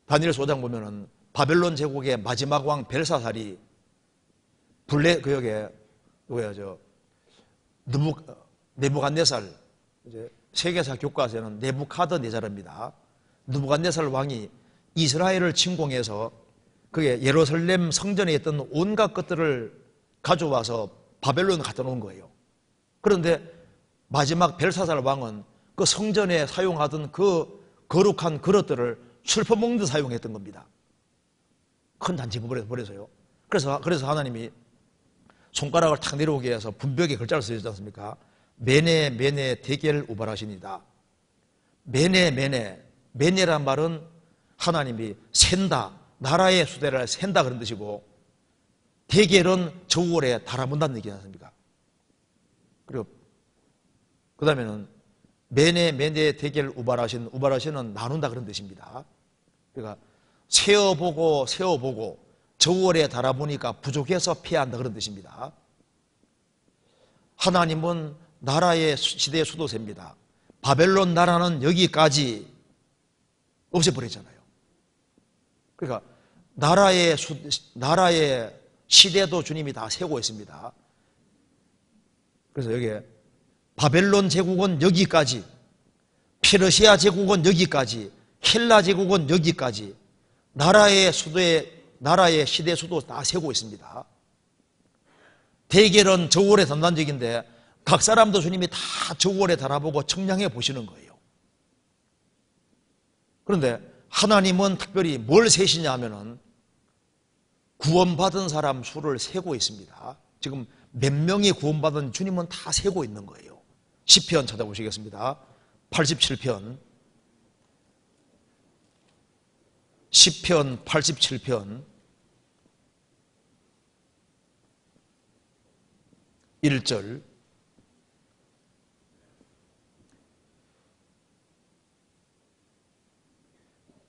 다니엘 소장 보면은 바벨론 제국의 마지막 왕 벨사살이 그 여기에 네부갓네살 이제 세계사 교과서에는 네부카드네자르입니다. 느부갓네살 왕이 이스라엘을 침공해서 그게 예루살렘 성전에 있던 온갖 것들을 가져와서 바벨론에 갖다 놓은 거예요. 그런데 마지막 벨사살 왕은 그 성전에 사용하던 그 거룩한 그릇들을 술퍼먹는 데 사용했던 겁니다. 큰 잔치를 벌여서요. 그래서 하나님이 손가락을 탁 내려오게 해서 분벽에 글자를 쓰지 않습니까? 메네 메네 데겔 우발하시니다. 메네란 말은 하나님이 센다, 나라의 수대를 센다 그런 뜻이고, 데겔은 저울에 달아본다는 얘기지 않습니까? 그리고 그 다음에는 메네 데겔 우발하시는 나눈다 그런 뜻입니다. 그러니까 세어보고 저울에 달아보니까 부족해서 피한다 그런 뜻입니다. 하나님은 나라의 시대의 수도세입니다. 바벨론 나라는 여기까지 없애버렸잖아요. 그러니까 나라의 시대도 주님이 다 세고 있습니다. 그래서 여기에 바벨론 제국은 여기까지, 페르시아 제국은 여기까지, 헬라 제국은 여기까지, 나라의 시대 수도 다 세고 있습니다. 대결은 저울에 담당적인데 각 사람도 주님이 다 저울에 달아보고 청량해 보시는 거예요. 그런데 하나님은 특별히 뭘 세시냐 하면은 구원받은 사람 수를 세고 있습니다. 지금 몇 명이 구원받은 주님은 다 세고 있는 거예요. 시편 찾아보시겠습니다. 87편. 시편 87편 1절.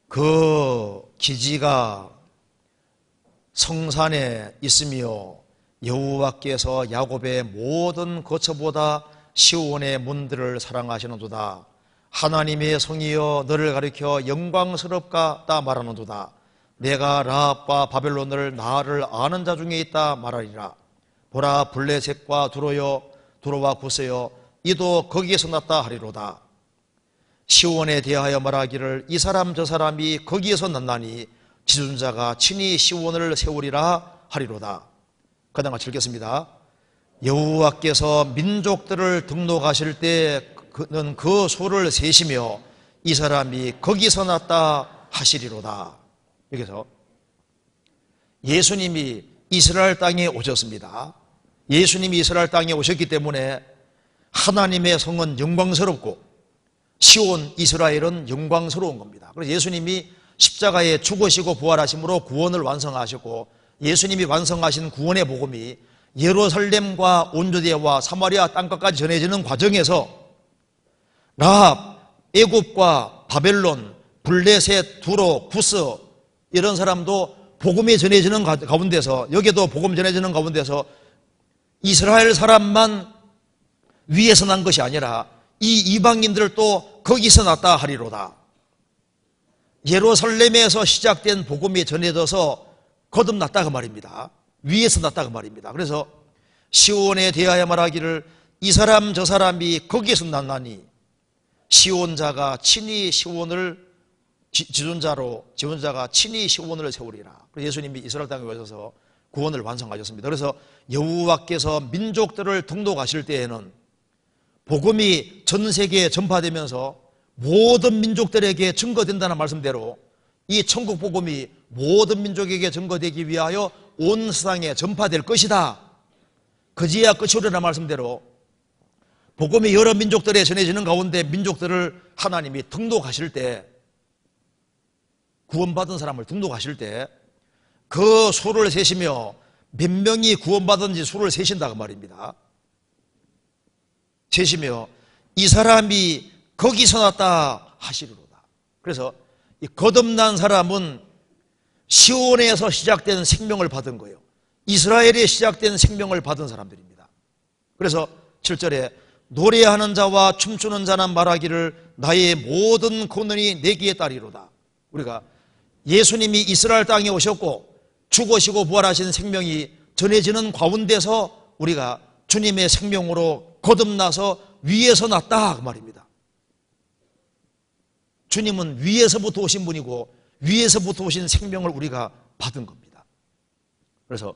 그 기지가 성산에 있으며 여호와께서 야곱의 모든 거처보다 시온의 문들을 사랑하시는도다. 하나님의 성이여 너를 가리켜 영광스럽다 말하는도다. 내가 라합과 바벨론을 나를 아는 자 중에 있다 말하리라. 보라 블레셋과 두로와 구스여 이도 거기에서 났다 하리로다. 시온에 대하여 말하기를 이 사람 저 사람이 거기에서 났나니 지존자가 친히 시온을 세우리라 하리로다. 그다음 같이 읽겠습니다. 여호와께서 민족들을 등록하실 때 그는 그 수를 세시며 이 사람이 거기서 났다 하시리로다. 여기서 예수님이 이스라엘 땅에 오셨습니다. 예수님이 이스라엘 땅에 오셨기 때문에 하나님의 성은 영광스럽고 시온 이스라엘은 영광스러운 겁니다. 그래서 예수님이 십자가에 죽으시고 부활하심으로 구원을 완성하셨고 예수님이 완성하신 구원의 복음이 예루살렘과 온 유대와 사마리아 땅끝까지 전해지는 과정에서 라합, 애굽과 바벨론, 블레셋, 두로, 구스 이런 사람도 복음이 전해지는 가운데서 여기도 복음 전해지는 가운데서 이스라엘 사람만 위에서 난 것이 아니라 이 이방인들도 거기서 났다 하리로다. 예루살렘에서 시작된 복음이 전해져서 거듭났다 그 말입니다. 위에서 났다 그 말입니다. 그래서 시온에 대하여 말하기를 이 사람 저 사람이 거기에서 났나니 시온자가 친히 시온을 지존자가 친히 시온을 세우리라. 그래서 예수님이 이스라엘 땅에 오셔서 구원을 완성하셨습니다. 그래서 여호와께서 민족들을 등록하실 때에는 복음이 전 세계에 전파되면서 모든 민족들에게 증거된다는 말씀대로 이 천국 복음이 모든 민족에게 증거되기 위하여 온 세상에 전파될 것이다. 그지야 끝이오리라는 말씀대로 복음이 여러 민족들에 전해지는 가운데 민족들을 하나님이 등록하실 때 구원받은 사람을 등록하실 때 그 수를 세시며 몇 명이 구원받은지 수를 세신다 그 말입니다. 세시며 이 사람이 거기서 났다 하시리로다. 그래서 이 거듭난 사람은 시온에서 시작된 생명을 받은 거예요. 이스라엘에 시작된 생명을 받은 사람들입니다. 그래서 7절에 노래하는 자와 춤추는 자는 말하기를 나의 모든 권능이 내게 따리로다. 우리가 예수님이 이스라엘 땅에 오셨고 죽으시고 부활하신 생명이 전해지는 가운데서 우리가 주님의 생명으로 거듭나서 위에서 났다 그 말입니다. 주님은 위에서부터 오신 분이고 위에서부터 오신 생명을 우리가 받은 겁니다. 그래서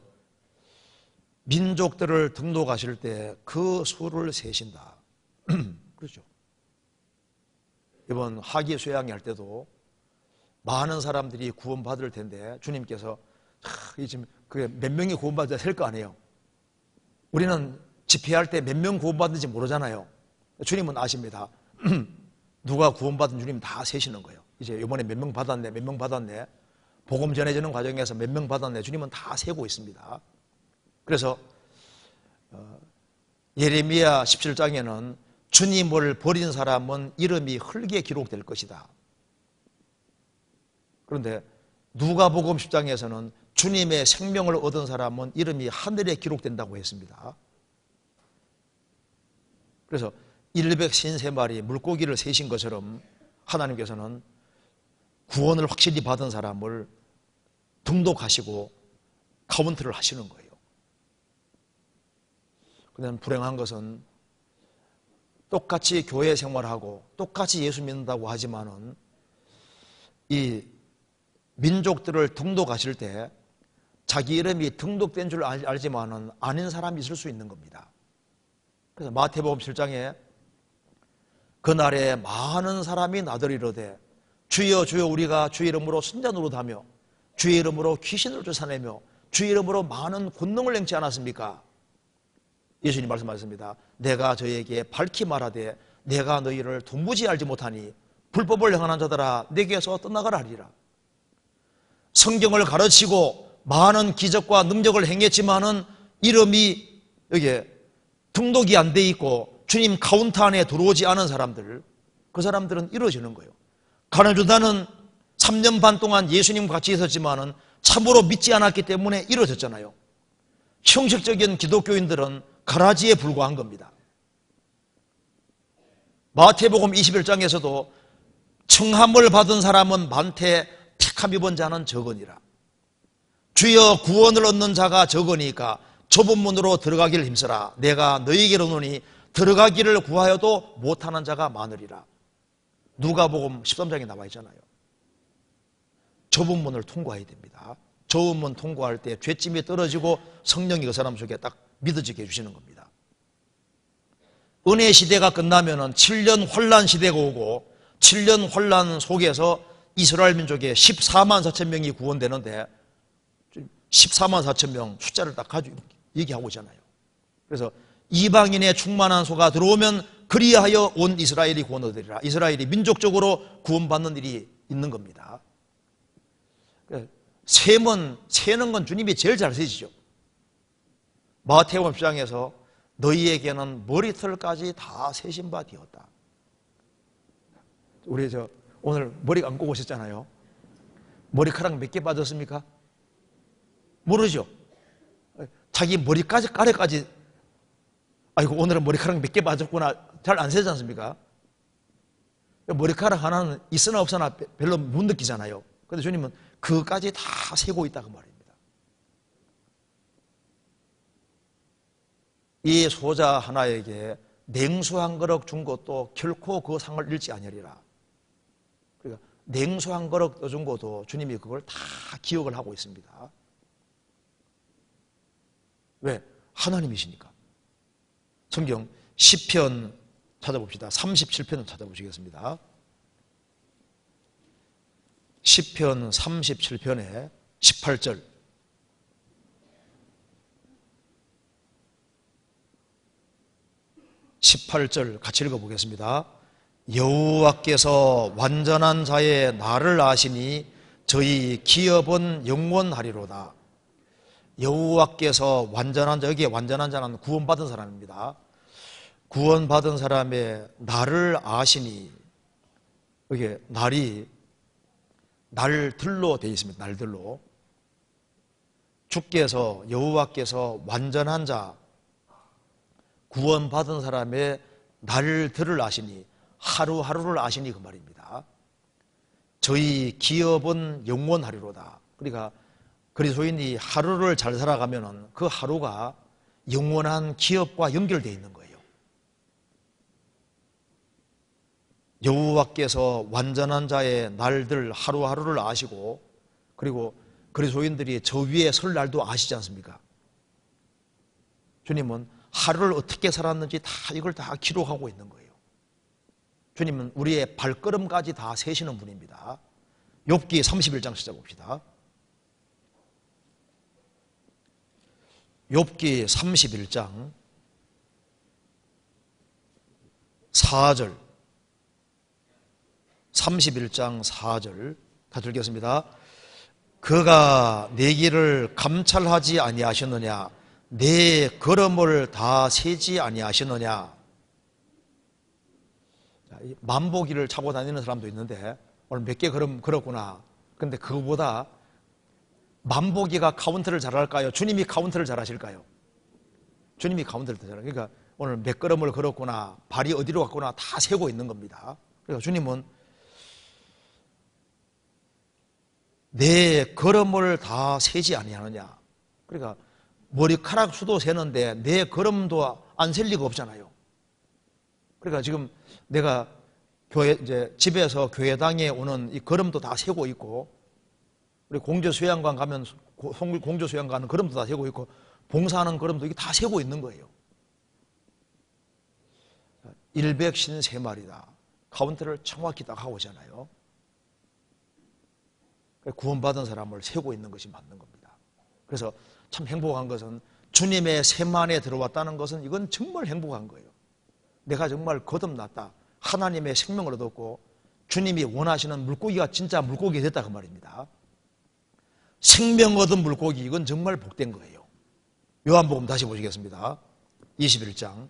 민족들을 등록하실 때 그 수를 세신다. 그렇죠. 이번 하기 수양회 할 때도 많은 사람들이 구원받을 텐데 주님께서 지금 그게 몇 명이 구원받아야 될 거 아니에요. 우리는 집회할 때 몇 명 구원받는지 모르잖아요. 주님은 아십니다. 누가 구원받은 주님 다 세시는 거예요. 이제 이번에 몇 명 받았네, 몇 명 받았네. 복음 전해지는 과정에서 몇 명 받았네. 주님은 다 세고 있습니다. 그래서 예레미야 17장에는 주님을 버린 사람은 이름이 흙에 기록될 것이다. 그런데 누가복음 10장에서는 주님의 생명을 얻은 사람은 이름이 하늘에 기록된다고 했습니다. 그래서 153마리 물고기를 세신 것처럼 하나님께서는 구원을 확실히 받은 사람을 등록하시고 카운트를 하시는 거예요. 그다음 불행한 것은 똑같이 교회 생활하고 똑같이 예수 믿는다고 하지만은 이 민족들을 등록하실 때 자기 이름이 등록된 줄 알지만은 아닌 사람이 있을 수 있는 겁니다. 그래서 마태복음 7장에 그날에 많은 사람이 나더리로되 주여 주여 우리가 주의 이름으로 선자 노릇하며 주의 이름으로 귀신을 쫓아내며 주의 이름으로 많은 권능을 행치 않았습니까? 예수님 말씀하셨습니다. 내가 저에게 밝히 말하되 내가 너희를 도무지 알지 못하니 불법을 행하는 자들아 내게서 떠나가라 하리라. 성경을 가르치고 많은 기적과 능력을 행했지만은 이름이 여기에 등록이 안 돼 있고 주님 카운트 안에 들어오지 않은 사람들, 그 사람들은 이루어지는 거예요. 가룟유다는 3년 반 동안 예수님과 같이 있었지만은 참으로 믿지 않았기 때문에 이루어졌잖아요. 형식적인 기독교인들은 가라지에 불과한 겁니다. 마태복음 21장에서도 청함을 받은 사람은 많되 택함 입은 자는 적으니라. 주여 구원을 얻는 자가 적으니까 좁은 문으로 들어가기를 힘쓰라. 내가 너희에게로 오노니 들어가기를 구하여도 못하는 자가 많으리라. 누가복음 13장에 나와 있잖아요. 좁은 문을 통과해야 됩니다. 좁은 문 통과할 때 죄짐이 떨어지고 성령이 그 사람 속에 딱 믿어지게 해주시는 겁니다. 은혜 시대가 끝나면은 7년 환란 시대가 오고 7년 환란 속에서 이스라엘 민족의 14만 4천 명이 구원되는데 14만 4천 명 숫자를 딱 가지고 얘기하고 있잖아요. 그래서 이방인의 충만한 소가 들어오면 그리하여 온 이스라엘이 구원 얻으리라. 이스라엘이 민족적으로 구원받는 일이 있는 겁니다. 세는 건 주님이 제일 잘 세시죠. 마태복음 10장에서 너희에게는 머리털까지 다 세신 바 되었다. 우리 오늘 머리 감고 오셨잖아요. 머리카락 몇 개 빠졌습니까? 모르죠. 자기 머리까지 가래까지 아이고 오늘은 머리카락 몇 개 빠졌구나 잘 안 세지 않습니까? 머리카락 하나는 있으나 없으나 별로 못 느끼잖아요. 그런데 주님은 그까지 다 세고 있다 그 말입니다. 이 소자 하나에게 냉수 한 그릇 준 것도 결코 그 상을 잃지 아니하리라. 그러니까 냉수 한 그릇 준 것도 주님이 그걸 다 기억을 하고 있습니다. 왜? 하나님이시니까. 성경 시편 찾아봅시다. 37편을 찾아보시겠습니다. 시편 37편에 18절. 같이 읽어보겠습니다. 여호와께서 완전한 자의 나를 아시니 저희 기업은 영원하리로다. 여호와께서 완전한 자, 여기에 완전한 자는 구원받은 사람입니다. 구원받은 사람의 나를 아시니, 여기에 날이 날들로 되어 있습니다. 날들로. 주께서 여호와께서 완전한 자, 구원받은 사람의 날들을 아시니, 하루하루를 아시니 그 말입니다. 저희 기업은 영원하리로다. 그러니까 그리스도인이 하루를 잘 살아가면 그 하루가 영원한 기업과 연결되어 있는 거예요. 여호와께서 완전한 자의 날들 하루하루를 아시고, 그리고 그리스도인들이 저 위에 설 날도 아시지 않습니까? 주님은 하루를 어떻게 살았는지 다 이걸 다 기록하고 있는 거예요. 주님은 우리의 발걸음까지 다 세시는 분입니다. 욥기 31장 찾아봅시다. 욥기 31장 4절. 31장 4절 다 읽겠습니다. 그가 내 길을 감찰하지 아니하셨느냐? 내 걸음을 다 세지 아니하셨느냐? 만보기를 차고 다니는 사람도 있는데 오늘 몇 개 걸었구나. 근데 그거보다 만보기가 카운트를 잘할까요? 주님이 카운트를 잘하실까요? 주님이 카운트를 더 잘해요. 그러니까 오늘 몇 걸음을 걸었구나, 발이 어디로 갔구나 다 세고 있는 겁니다. 그러니까 주님은 내 걸음을 다 세지 아니하느냐. 그러니까 머리카락 수도 세는데 내 걸음도 안 셀 리가 없잖아요. 그러니까 지금 내가 이제 집에서 교회당에 오는 이 걸음도 다 세고 있고, 우리 공조수양관 가면 공조수양관은 걸음도 다 세고 있고, 봉사하는 걸음도 이게 다 세고 있는 거예요. 153마리다. 카운트를 정확히 딱 하고 있잖아요. 구원받은 사람을 세고 있는 것이 맞는 겁니다. 그래서 참 행복한 것은 주님의 샘 안에 들어왔다는 것은 이건 정말 행복한 거예요. 내가 정말 거듭났다. 하나님의 생명을 얻었고 주님이 원하시는 물고기가 진짜 물고기가 됐다 그 말입니다. 생명 얻은 물고기, 이건 정말 복된 거예요. 요한복음 다시 보시겠습니다. 21장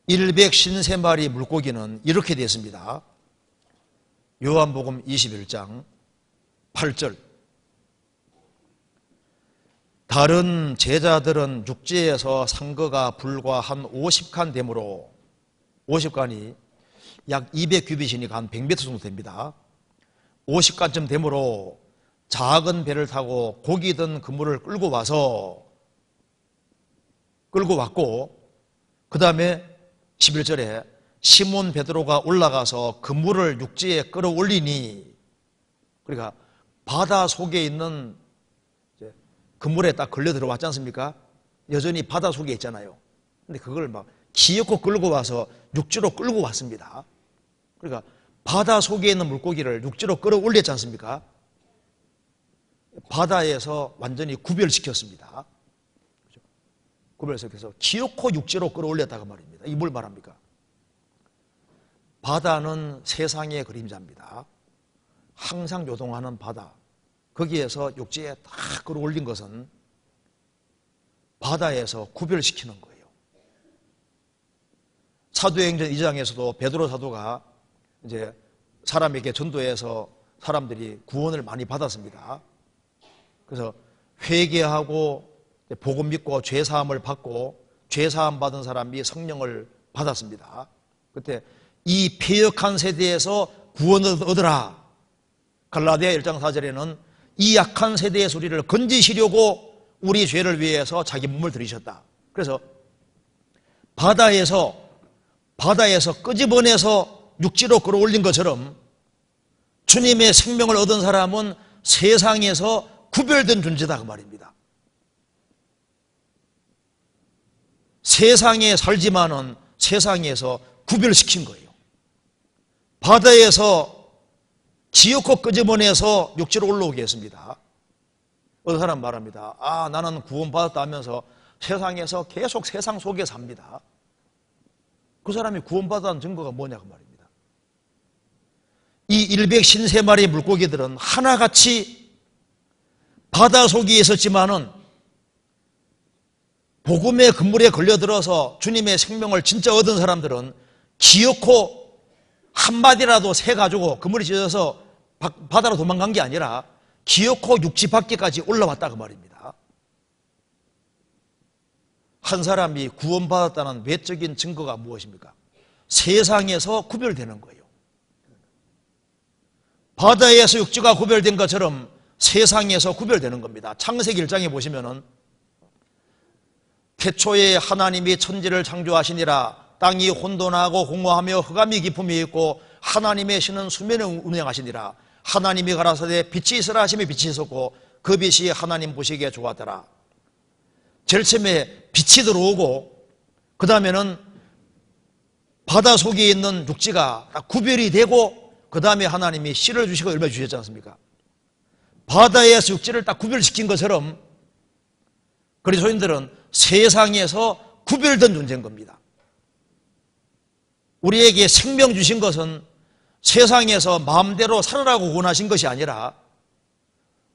153마리 물고기는 이렇게 되었습니다. 요한복음 21장 8절. 다른 제자들은 육지에서 산 거가 불과 한 50칸 되므로, 50칸이 약 200규빗이니까 한 100m 정도 됩니다. 50칸쯤 되므로 작은 배를 타고 고기 든 그물을 끌고 왔고, 그 다음에 11절에 시몬 베드로가 올라가서 그물을 육지에 끌어올리니, 그러니까 바다 속에 있는 그물에 딱 걸려 들어왔지 않습니까? 여전히 바다 속에 있잖아요. 근데 그걸 막 기어코 끌고 와서 육지로 끌고 왔습니다. 그러니까 바다 속에 있는 물고기를 육지로 끌어올렸지 않습니까? 바다에서 완전히 구별시켰습니다. 구별시켜서 기어코 육지로 끌어올렸다고 말입니다. 이게 뭘 말합니까? 바다는 세상의 그림자입니다. 항상 요동하는 바다. 거기에서 육지에 딱 끌어올린 것은 바다에서 구별시키는 거예요. 사도행전 2장에서도 베드로 사도가 이제 사람에게 전도해서 사람들이 구원을 많이 받았습니다. 그래서 회개하고 복음 믿고 죄사함을 받고 죄사함 받은 사람이 성령을 받았습니다. 그때 이 패역한 세대에서 구원을 얻으라. 갈라디아 1장 4절에는 이 약한 세대의 소리를 건지시려고 우리 죄를 위해서 자기 몸을 들이셨다. 그래서 바다에서 끄집어내서 육지로 끌어올린 것처럼 주님의 생명을 얻은 사람은 세상에서 구별된 존재다 그 말입니다. 세상에 살지만은 세상에서 구별시킨 거예요. 바다에서 기어코 끄집어내서 육지로 올라오게 했습니다. 어떤 사람 말합니다. 나는 구원받았다 하면서 세상에서 계속 세상 속에 삽니다. 그 사람이 구원받았다는 증거가 뭐냐고 말입니다. 이 153마리의 물고기들은 하나같이 바다 속에 있었지만은 복음의 그물에 걸려들어서 주님의 생명을 진짜 얻은 사람들은 기어코 한마디라도 새가지고 그물이 찢어서 바다로 도망간 게 아니라 기어코 육지 밖에까지 올라왔다 그 말입니다. 한 사람이 구원받았다는 외적인 증거가 무엇입니까? 세상에서 구별되는 거예요. 바다에서 육지가 구별된 것처럼 세상에서 구별되는 겁니다. 창세기 1장에 보시면은 태초에 하나님이 천지를 창조하시니라. 땅이 혼돈하고 공허하며 흑암이 깊음이 있고 하나님의 신은 수면을 운행하시니라. 하나님이 가라사대 빛이 있으라 하시며 빛이 있었고 그 빛이 하나님 보시기에 좋았더라. 제일 처음에 빛이 들어오고 그 다음에는 바다 속에 있는 육지가 구별이 되고 그 다음에 하나님이 씨를 주시고 열매 주셨지 않습니까? 바다에서 육지를 딱 구별시킨 것처럼 그리스도인들은 세상에서 구별된 존재인 겁니다. 우리에게 생명 주신 것은 세상에서 마음대로 살아라고 원하신 것이 아니라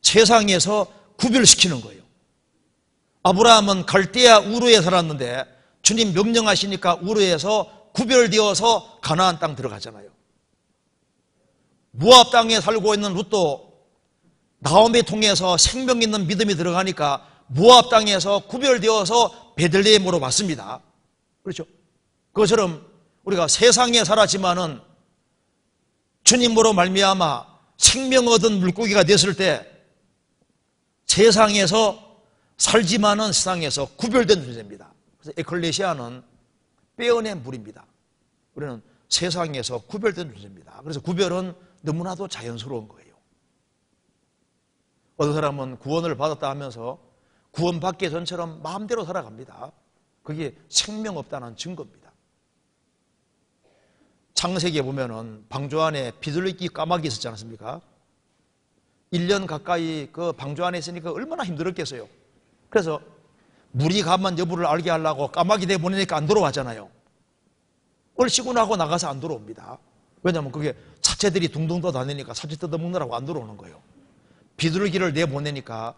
세상에서 구별시키는 거예요. 아브라함은 갈대아 우르에 살았는데 주님 명령하시니까 우르에서 구별되어서 가나안 땅 들어가잖아요. 모압 땅에 살고 있는 룻도 나오미 통해서 생명 있는 믿음이 들어가니까 모압 땅에서 구별되어서 베들레헴으로 왔습니다. 그렇죠? 그것처럼 우리가 세상에 살았지만은 주님으로 말미암아 생명 얻은 물고기가 됐을 때 세상에서 살지만은 세상에서 구별된 존재입니다. 그래서 에클레시아는 빼어낸 물입니다. 우리는 세상에서 구별된 존재입니다. 그래서 구별은 너무나도 자연스러운 거예요. 어떤 사람은 구원을 받았다 하면서 구원받기 전처럼 마음대로 살아갑니다. 그게 생명 없다는 증거입니다. 창세기에 보면은 방주 안에 비둘기 까마귀 있었지 않습니까? 1년 가까이 그 방주 안에 있으니까 얼마나 힘들었겠어요. 그래서 물이 가만 여부를 알게 하려고 까마귀 내보내니까 안 들어왔잖아요. 얼씨구 나고 나가서 안 들어옵니다. 왜냐하면 그게 사체들이 둥둥 떠다니니까 사체 뜯어먹느라고 안 들어오는 거예요. 비둘기를 내보내니까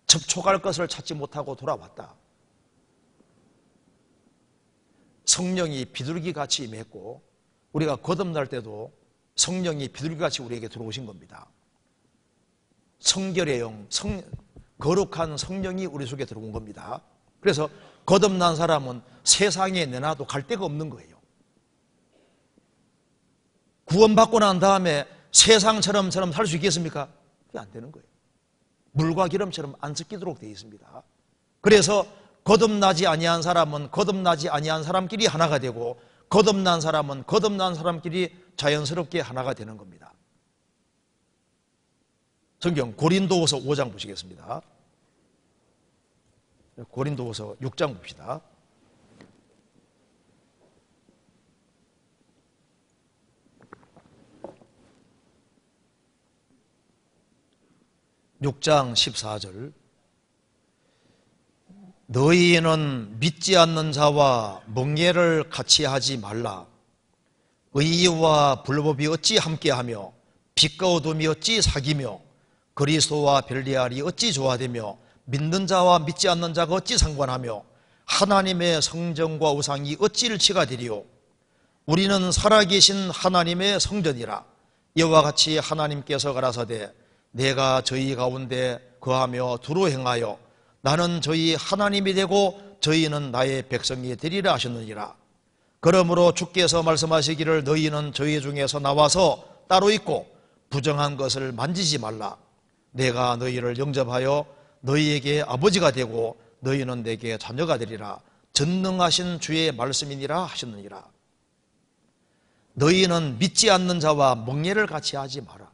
접촉할 것을 찾지 못하고 돌아왔다. 성령이 비둘기같이 임했고 우리가 거듭날 때도 성령이 비둘기같이 우리에게 들어오신 겁니다. 성결의 영, 거룩한 성령이 우리 속에 들어온 겁니다. 그래서 거듭난 사람은 세상에 내놔도 갈 데가 없는 거예요. 구원받고 난 다음에 세상처럼 살 수 있겠습니까? 그게 안 되는 거예요. 물과 기름처럼 안 섞이도록 되어 있습니다. 그래서 거듭나지 아니한 사람은 거듭나지 아니한 사람끼리 하나가 되고 거듭난 사람은 거듭난 사람끼리 자연스럽게 하나가 되는 겁니다. 성경 고린도후서 5장 보시겠습니다. 고린도후서 6장 봅시다. 6장 14절 너희는 믿지 않는 자와 멍에를 같이 하지 말라. 의와 불법이 어찌 함께하며 빛과 어둠이 어찌 사귀며 그리스도와 별리알이 어찌 조화되며 믿는 자와 믿지 않는 자가 어찌 상관하며 하나님의 성전과 우상이 어찌 일치가 되리요. 우리는 살아계신 하나님의 성전이라. 이와 같이 하나님께서 가라사대 내가 저희 가운데 거하며 두루 행하여 나는 저희 하나님이 되고 저희는 나의 백성이 되리라 하셨느니라. 그러므로 주께서 말씀하시기를 너희는 저희 중에서 나와서 따로 있고 부정한 것을 만지지 말라. 내가 너희를 영접하여 너희에게 아버지가 되고 너희는 내게 자녀가 되리라. 전능하신 주의 말씀이니라 하셨느니라. 너희는 믿지 않는 자와 멍에를 같이 하지 마라.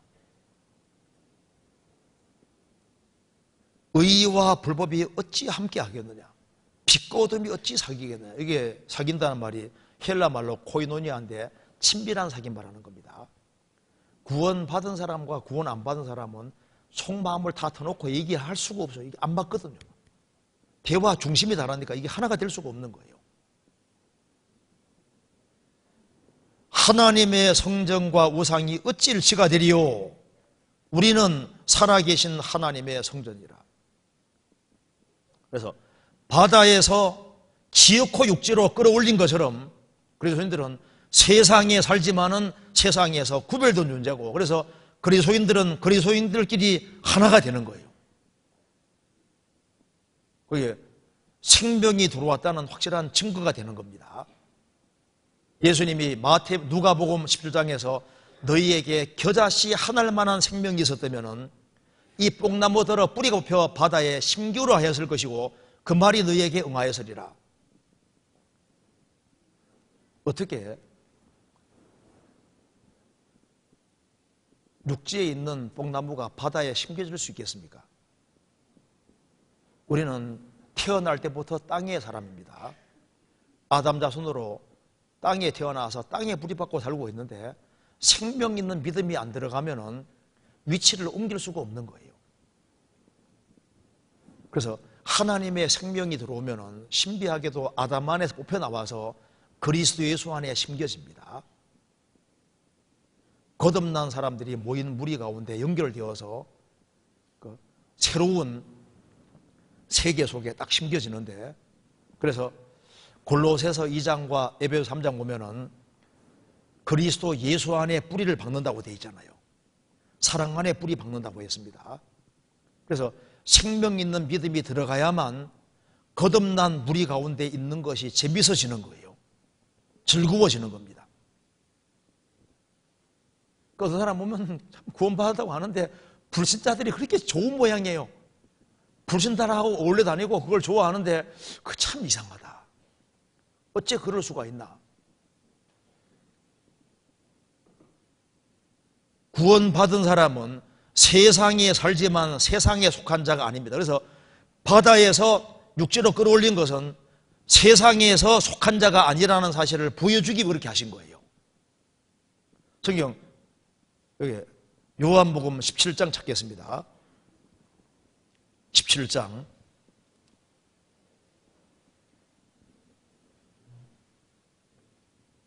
의와 불법이 어찌 함께 하겠느냐. 빛과 어둠이 어찌 사귀겠느냐. 이게 사귄다는 말이 헬라 말로 코이노니아인데 친밀한 사귐 말하는 겁니다. 구원받은 사람과 구원 안 받은 사람은 속마음을 다 터놓고 얘기할 수가 없어요. 이게 안 맞거든요. 대화 중심이 다르니까 이게 하나가 될 수가 없는 거예요. 하나님의 성전과 우상이 어찌 일치가 되리요. 우리는 살아계신 하나님의 성전이라. 그래서 바다에서 기어코 육지로 끌어올린 것처럼 그리스도인들은 세상에 살지만은 세상에서 구별된 존재고 그래서 그리스도인들은 그리스도인들끼리 하나가 되는 거예요. 그게 생명이 들어왔다는 확실한 증거가 되는 겁니다. 예수님이 누가복음 17장에서 너희에게 겨자씨 한 알만한 생명이 있었다면은 이 뽕나무 들어 뿌리가 뽑혀 바다에 심기로 하였을 것이고 그 말이 너희에게 응하였으리라. 어떻게 육지에 있는 뽕나무가 바다에 심겨질 수 있겠습니까? 우리는 태어날 때부터 땅의 사람입니다. 아담 자손으로 땅에 태어나서 땅에 부리받고 살고 있는데 생명 있는 믿음이 안 들어가면은 위치를 옮길 수가 없는 거예요. 그래서 하나님의 생명이 들어오면은 신비하게도 아담 안에서 뽑혀 나와서 그리스도 예수 안에 심겨집니다. 거듭난 사람들이 모인 무리 가운데 연결되어서 그 새로운 세계 속에 딱 심겨지는데 그래서 골로새서 2장과 에베소 3장 보면은 그리스도 예수 안에 뿌리를 박는다고 되어 있잖아요. 사랑 안에 뿌리 박는다고 했습니다. 그래서 생명 있는 믿음이 들어가야만 거듭난 무리 가운데 있는 것이 재밌어지는 거예요. 즐거워지는 겁니다. 그 어떤 사람 보면 구원받았다고 하는데 불신자들이 그렇게 좋은 모양이에요. 불신자라고 어울려 다니고 그걸 좋아하는데 그 참 이상하다. 어째 그럴 수가 있나? 구원받은 사람은 세상에 살지만 세상에 속한 자가 아닙니다. 그래서 바다에서 육지로 끌어올린 것은 세상에서 속한 자가 아니라는 사실을 보여주기 그렇게 하신 거예요. 성경 여기 요한복음 17장 찾겠습니다.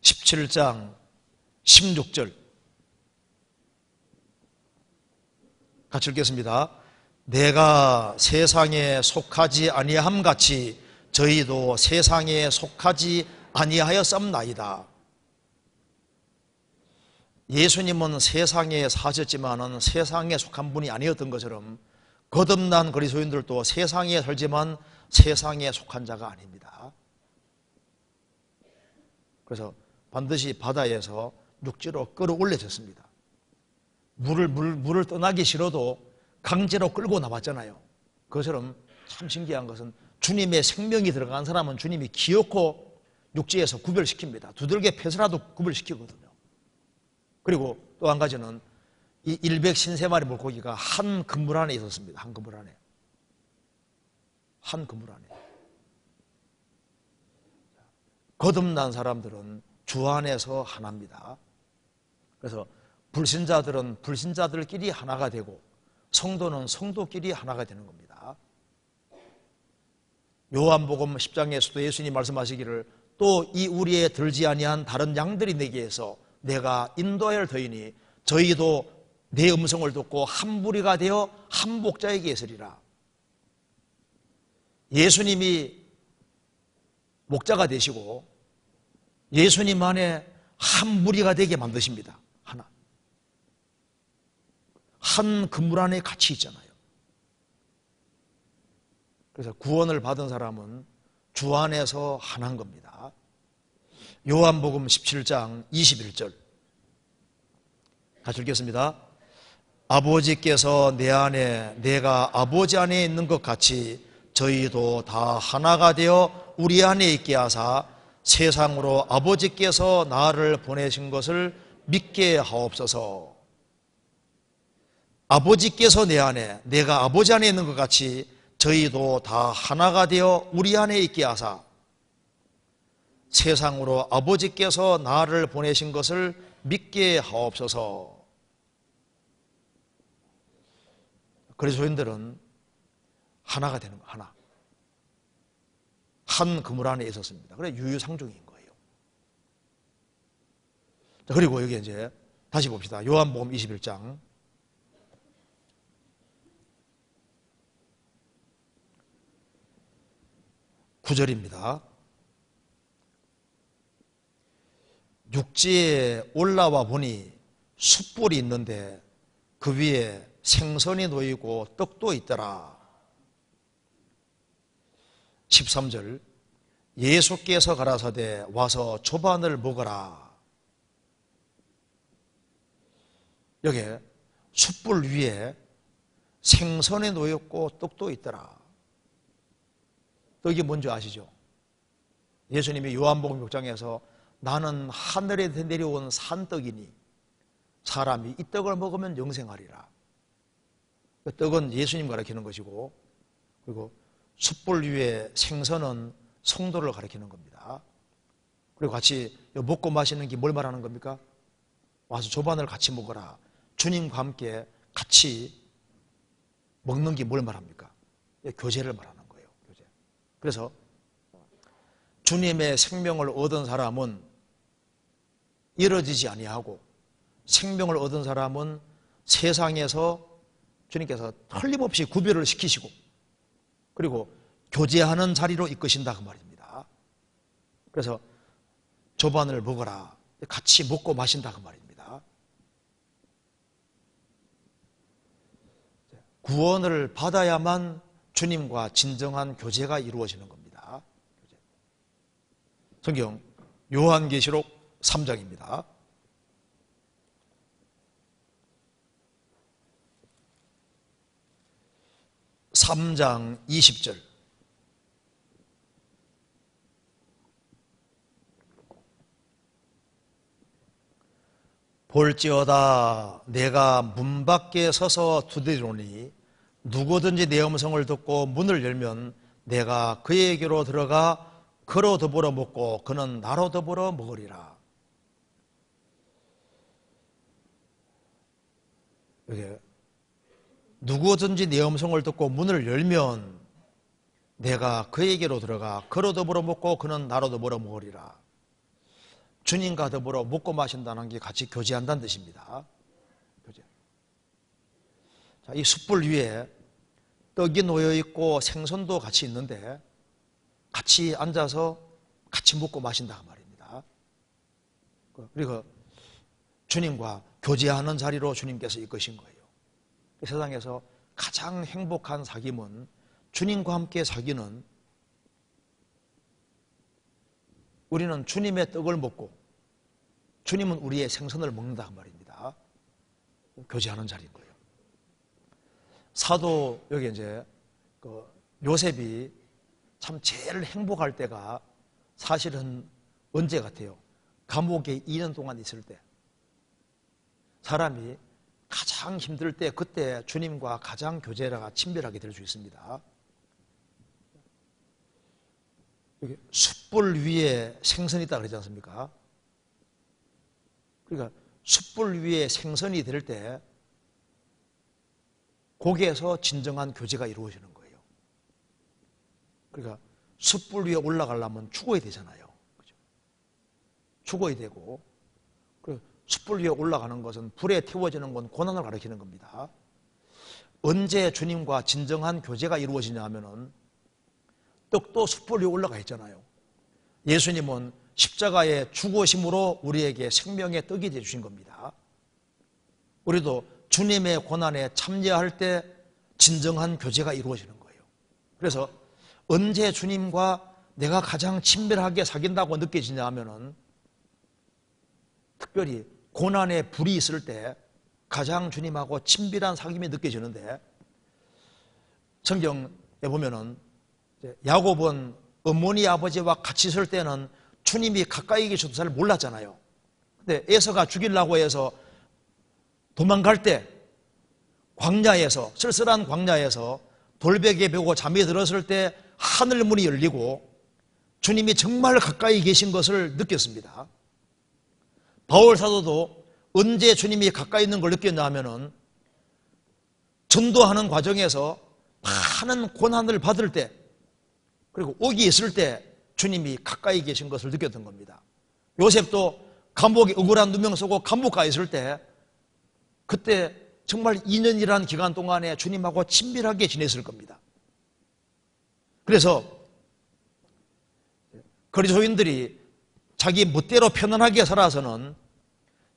17장 16절 같이 읽겠습니다. 내가 세상에 속하지 아니함 같이 저희도 세상에 속하지 아니하였습나이다. 예수님은 세상에 사셨지만은 세상에 속한 분이 아니었던 것처럼 거듭난 그리스도인들도 세상에 살지만 세상에 속한 자가 아닙니다. 그래서 반드시 바다에서 육지로 끌어올려졌습니다. 물을 떠나기 싫어도 강제로 끌고 나왔잖아요. 그것처럼 참 신기한 것은 주님의 생명이 들어간 사람은 주님이 기어코 육지에서 구별시킵니다. 두들겨 패서라도 구별시키거든요. 그리고 또 한 가지는 이 100신세마리 물고기가 한 그물 안에 있었습니다. 한 그물 안에. 한 그물 안에. 거듭난 사람들은 주 안에서 하나입니다. 그래서 불신자들은 불신자들끼리 하나가 되고 성도는 성도끼리 하나가 되는 겁니다. 요한복음 10장에서도 예수님 말씀하시기를 또 이 우리에 들지 아니한 다른 양들이 내게에서 내가 인도할 터이니 저희도 내 음성을 듣고 한 무리가 되어 한 목자에게 있으리라. 예수님이 목자가 되시고 예수님 안에 한 무리가 되게 만드십니다. 하나. 한 그물 안에 같이 있잖아요. 그래서 구원을 받은 사람은 주 안에서 하나인 겁니다. 요한복음 17장 21절 같이 읽겠습니다. 아버지께서 내 안에 내가 아버지 안에 있는 것 같이 저희도 다 하나가 되어 우리 안에 있게 하사 세상으로 아버지께서 나를 보내신 것을 믿게 하옵소서. 아버지께서 내 안에 내가 아버지 안에 있는 것 같이 저희도 다 하나가 되어 우리 안에 있게 하사 세상으로 아버지께서 나를 보내신 것을 믿게 하옵소서. 그리스도인들은 하나가 되는 거, 하나. 한 그물 안에 있었습니다. 그래 유유상종인 거예요. 자, 그리고 여기 이제 다시 봅시다. 요한복음 21장 9절입니다. 육지에 올라와 보니 숯불이 있는데 그 위에 생선이 놓이고 떡도 있더라. 13절 예수께서 가라사대 와서 조반을 먹어라. 여기 숯불 위에 생선이 놓였고 떡도 있더라. 떡이 뭔지 아시죠? 예수님이 요한복음 6장에서 나는 하늘에 내려온 산떡이니 사람이 이 떡을 먹으면 영생하리라. 그 떡은 예수님 가리키는 것이고 그리고 숯불 위에 생선은 성도를 가리키는 겁니다. 그리고 같이 먹고 마시는 게 뭘 말하는 겁니까? 와서 조반을 같이 먹어라. 주님과 함께 같이 먹는 게 뭘 말합니까? 교제를 말하는 거예요. 교제. 그래서 주님의 생명을 얻은 사람은 이뤄지지 아니하고 생명을 얻은 사람은 세상에서 주님께서 틀림없이 구별을 시키시고 그리고 교제하는 자리로 이끄신다 그 말입니다. 그래서 조반을 먹어라. 같이 먹고 마신다 그 말입니다. 구원을 받아야만 주님과 진정한 교제가 이루어지는 겁니다. 성경 요한계시록 3장입니다. 3장 20절 볼지어다 내가 문 밖에 서서 두드리노니 누구든지 내 음성을 듣고 문을 열면 내가 그에게로 들어가 그로 더불어 먹고 그는 나로 더불어 먹으리라. 이게 누구든지 내 음성을 듣고 문을 열면 내가 그에게로 들어가 그로 더불어 먹고 그는 나로 더불어 먹으리라. 주님과 더불어 먹고 마신다는 게 같이 교제한다는 뜻입니다. 교제. 자, 이 숯불 위에 떡이 놓여 있고 생선도 같이 있는데 같이 앉아서 같이 먹고 마신다 그 말입니다. 그리고 주님과 교제하는 자리로 주님께서 이끄신 거예요. 세상에서 가장 행복한 사귐은 주님과 함께 사귀는, 우리는 주님의 떡을 먹고 주님은 우리의 생선을 먹는다 그 말입니다. 교제하는 자리인 거예요. 사도 여기 이제 요셉이 참 제일 행복할 때가 사실은 언제 같아요? 감옥에 2년 동안 있을 때. 사람이 가장 힘들 때 그때 주님과 가장 교제가 친밀하게 될 수 있습니다. 여기 숯불 위에 생선이 있다 그러지 않습니까? 그러니까 숯불 위에 생선이 될 때 거기에서 진정한 교제가 이루어지는 거예요. 그러니까 숯불 위에 올라가려면 죽어야 되잖아요. 그죠? 죽어야 되고, 숯불 위에 올라가는 것은, 불에 태워지는 건 고난을 가리키는 겁니다. 언제 주님과 진정한 교제가 이루어지냐 하면은 떡도 숯불 위에 올라가 있잖아요. 예수님은 십자가의 죽으심으로 우리에게 생명의 떡이 되어주신 겁니다. 우리도 주님의 고난에 참여할 때 진정한 교제가 이루어지는 거예요. 그래서 언제 주님과 내가 가장 친밀하게 사귄다고 느껴지냐 하면은 특별히 고난의 불이 있을 때 가장 주님하고 친밀한 사귐이 느껴지는데, 성경에 보면은 야곱은 어머니 아버지와 같이 있을 때는 주님이 가까이 계셔도 잘 몰랐잖아요. 근데 에서가 죽이려고 해서 도망갈 때 광야에서, 쓸쓸한 광야에서 돌베개 베고 잠이 들었을 때 하늘 문이 열리고 주님이 정말 가까이 계신 것을 느꼈습니다. 바울 사도도 언제 주님이 가까이 있는 걸 느꼈냐 하면은 전도하는 과정에서 많은 고난을 받을 때, 그리고 옥이 있을 때 주님이 가까이 계신 것을 느꼈던 겁니다. 요셉도 감옥에 억울한 누명 쓰고 감옥 가 있을 때, 그때 정말 2년이라는 기간 동안에 주님하고 친밀하게 지냈을 겁니다. 그래서 그리스도인들이 자기 멋대로 편안하게 살아서는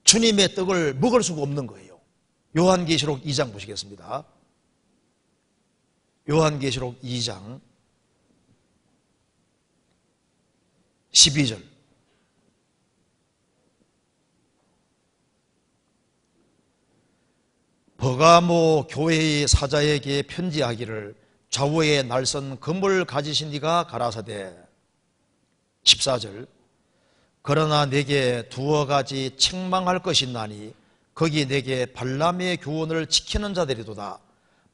주님의 떡을 먹을 수가 없는 거예요. 요한계시록 2장 보시겠습니다. 요한계시록 2장 12절. 버가모 교회의 사자에게 편지하기를 좌우에 날선 금을 가지신 이가 가라사대. 14절. 그러나 내게 두어 가지 책망할 것이 있나니 거기 내게 발람의 교훈을 지키는 자들이도다.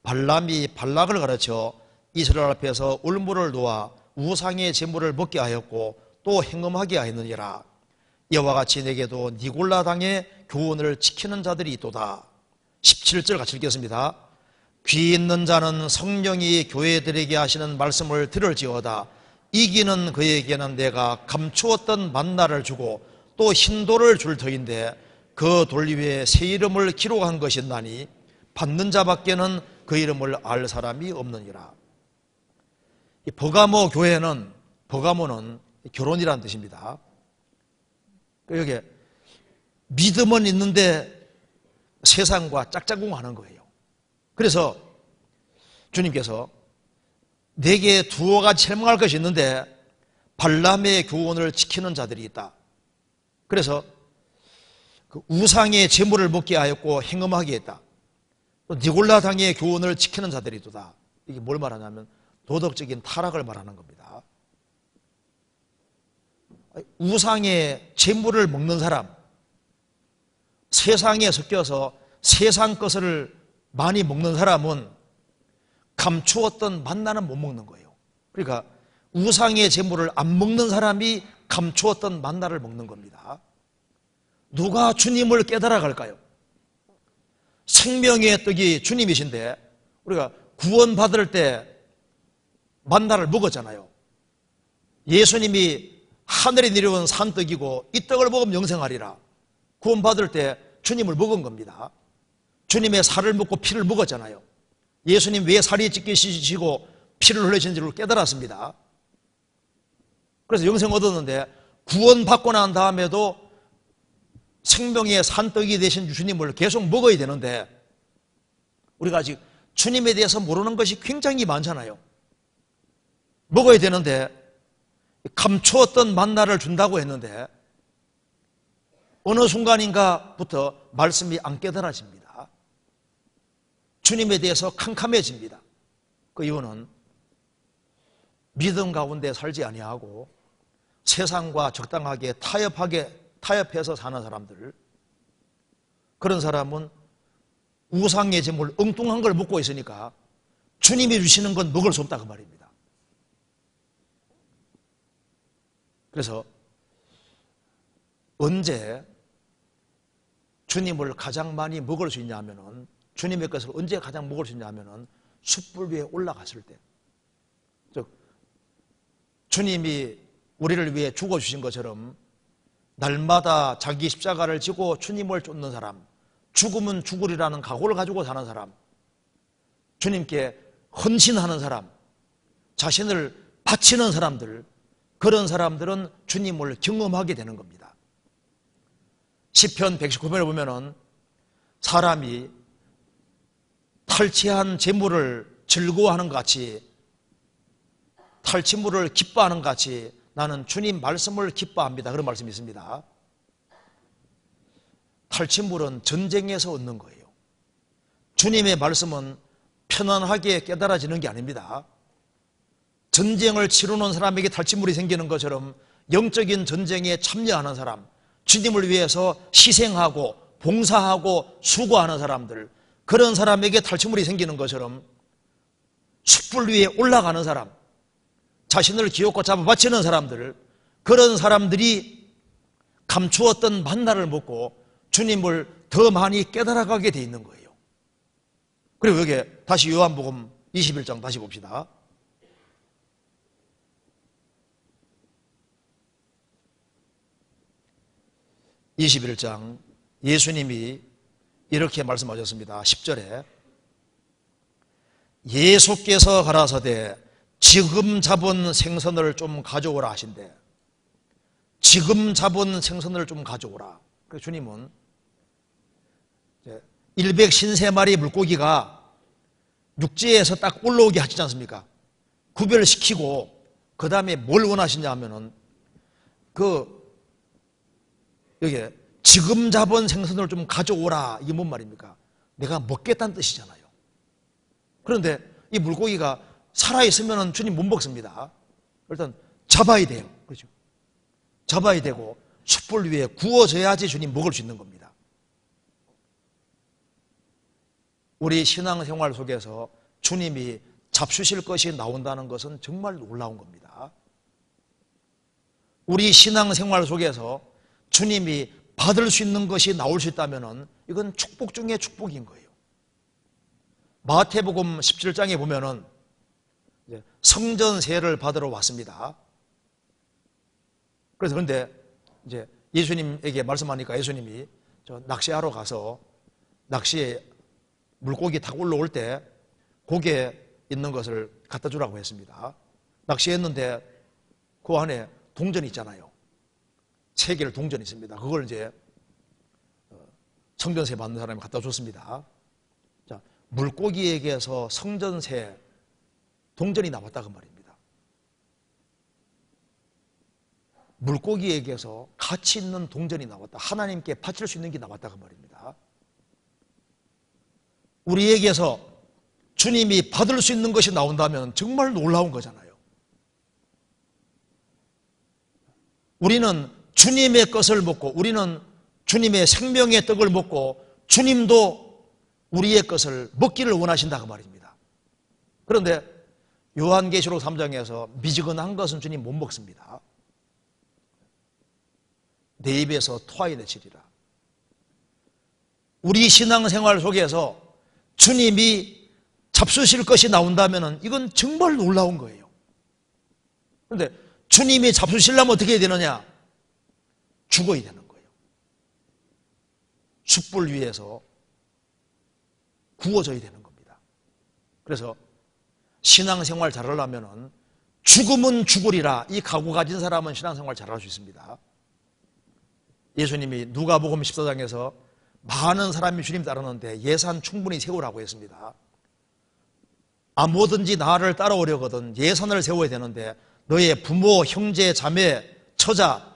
발람이 발락을 가르쳐 이스라엘 앞에서 울무를 놓아 우상의 제물을 먹게 하였고 또 행음하게 하였느니라. 이와 같이 내게도 니골라 당의 교훈을 지키는 자들이 있도다. 17절 같이 읽겠습니다. 귀 있는 자는 성령이 교회들에게 하시는 말씀을 들을지어다. 이기는 그에게는 내가 감추었던 만나를 주고 또 흰돌을 줄 터인데 그 돌 위에 새 이름을 기록한 것이나니 받는 자밖에는 그 이름을 알 사람이 없느니라. 이 버가모 교회는, 버가모는 결혼이라는 뜻입니다. 여기 믿음은 있는데 세상과 짝짝꿍하는 거예요. 그래서 주님께서 내게 두어 가지 책망할 것이 있는데 발람의 교훈을 지키는 자들이 있다. 그래서 그 우상의 제물을 먹게 하였고 행음하게 했다. 또 니골라 당의 교훈을 지키는 자들이 있다. 이게 뭘 말하냐면 도덕적인 타락을 말하는 겁니다. 우상의 제물을 먹는 사람, 세상에 섞여서 세상 것을 많이 먹는 사람은 감추었던 만나는 못 먹는 거예요. 그러니까 우상의 제물을 안 먹는 사람이 감추었던 만나를 먹는 겁니다. 누가 주님을 깨달아 갈까요? 생명의 떡이 주님이신데 우리가 구원받을 때 만나를 먹었잖아요. 예수님이 하늘에 내려온 산떡이고 이 떡을 먹으면 영생하리라. 구원받을 때 주님을 먹은 겁니다. 주님의 살을 먹고 피를 먹었잖아요. 예수님 왜 살이 찢기시고 피를 흘리시는지를 깨달았습니다. 그래서 영생 얻었는데 구원받고 난 다음에도 생명의 산떡이 되신 주님을 계속 먹어야 되는데 우리가 아직 주님에 대해서 모르는 것이 굉장히 많잖아요. 먹어야 되는데 감추었던 만나를 준다고 했는데 어느 순간인가부터 말씀이 안 깨달아집니다. 주님에 대해서 캄캄해집니다. 그 이유는 믿음 가운데 살지 아니하고 세상과 적당하게 타협해서 사는 사람들, 그런 사람은 우상의 제물 엉뚱한 걸 먹고 있으니까 주님이 주시는 건 먹을 수 없다 그 말입니다. 그래서 언제 주님을 가장 많이 먹을 수 있냐 하면은, 주님의 것을 언제 가장 먹을 수 있냐 하면은 숯불 위에 올라갔을 때, 즉 주님이 우리를 위해 죽어주신 것처럼 날마다 자기 십자가를 지고 주님을 쫓는 사람, 죽으면 죽으리라는 각오를 가지고 사는 사람, 주님께 헌신하는 사람, 자신을 바치는 사람들, 그런 사람들은 주님을 경험하게 되는 겁니다. 시편 119편을 보면은 사람이 탈취한 재물을 즐거워하는 것 같이, 탈취물을 기뻐하는 것 같이 나는 주님 말씀을 기뻐합니다. 그런 말씀이 있습니다. 탈취물은 전쟁에서 얻는 거예요. 주님의 말씀은 편안하게 깨달아지는 게 아닙니다. 전쟁을 치르는 사람에게 탈취물이 생기는 것처럼 영적인 전쟁에 참여하는 사람, 주님을 위해서 희생하고 봉사하고 수고하는 사람들, 그런 사람에게 탈취물이 생기는 것처럼 숯불 위에 올라가는 사람, 자신을 기어코 잡아 바치는 사람들, 그런 사람들이 감추었던 만나를 먹고 주님을 더 많이 깨달아가게 돼 있는 거예요. 그리고 여기 다시 요한복음 21장 다시 봅시다. (21장) 예수님이 이렇게 말씀하셨습니다. 10절에 예수께서 가라사대 지금 잡은 생선을 좀 가져오라 하신대. 지금 잡은 생선을 좀 가져오라. 그래서 주님은 153마리 물고기가 육지에서 딱 올라오게 하시지 않습니까? 구별시키고 그 다음에 뭘 원하시냐 하면은 여기 지금 잡은 생선을 좀 가져오라, 이게 뭔 말입니까? 내가 먹겠다는 뜻이잖아요. 그런데 이 물고기가 살아있으면 주님 못 먹습니다. 일단 잡아야 돼요. 그렇죠? 잡아야 되고 숯불 위에 구워져야지 주님 먹을 수 있는 겁니다. 우리 신앙생활 속에서 주님이 잡수실 것이 나온다는 것은 정말 놀라운 겁니다. 우리 신앙생활 속에서 주님이 받을 수 있는 것이 나올 수 있다면 이건 축복 중에 축복인 거예요. 마태복음 17장에 보면은 성전세를 받으러 왔습니다. 그래서 그런데 이제 예수님에게 말씀하니까 예수님이 낚시하러 가서 낚시에 물고기 타고 올라올 때 고기에 있는 것을 갖다 주라고 했습니다. 낚시했는데 그 안에 동전이 있잖아요. 3개를 동전이 있습니다. 그걸 이제 성전세 받는 사람이 갖다 줬습니다. 자, 물고기에게서 성전세 동전이 나왔다 그 말입니다. 물고기에게서 가치 있는 동전이 나왔다. 하나님께 바칠 수 있는 게 나왔다 그 말입니다. 우리에게서 주님이 받을 수 있는 것이 나온다면 정말 놀라운 거잖아요. 우리는 주님의 것을 먹고, 우리는 주님의 생명의 떡을 먹고 주님도 우리의 것을 먹기를 원하신다 그 말입니다. 그런데 요한계시록 3장에서 미지근한 것은 주님 못 먹습니다. 내 입에서 토하여 내치리라. 우리 신앙생활 속에서 주님이 잡수실 것이 나온다면 이건 정말 놀라운 거예요. 그런데 주님이 잡수시려면 어떻게 해야 되느냐? 죽어야 되는 거예요. 숯불 위에서 구워져야 되는 겁니다. 그래서 신앙생활 잘하려면 죽음은 죽으리라, 이 각오 가진 사람은 신앙생활 잘할 수 있습니다. 예수님이 누가복음 14장에서 많은 사람이 주님 따르는데 예산 충분히 세우라고 했습니다. 뭐든지 나를 따라오려거든 예산을 세워야 되는데 너의 부모, 형제, 자매, 처자,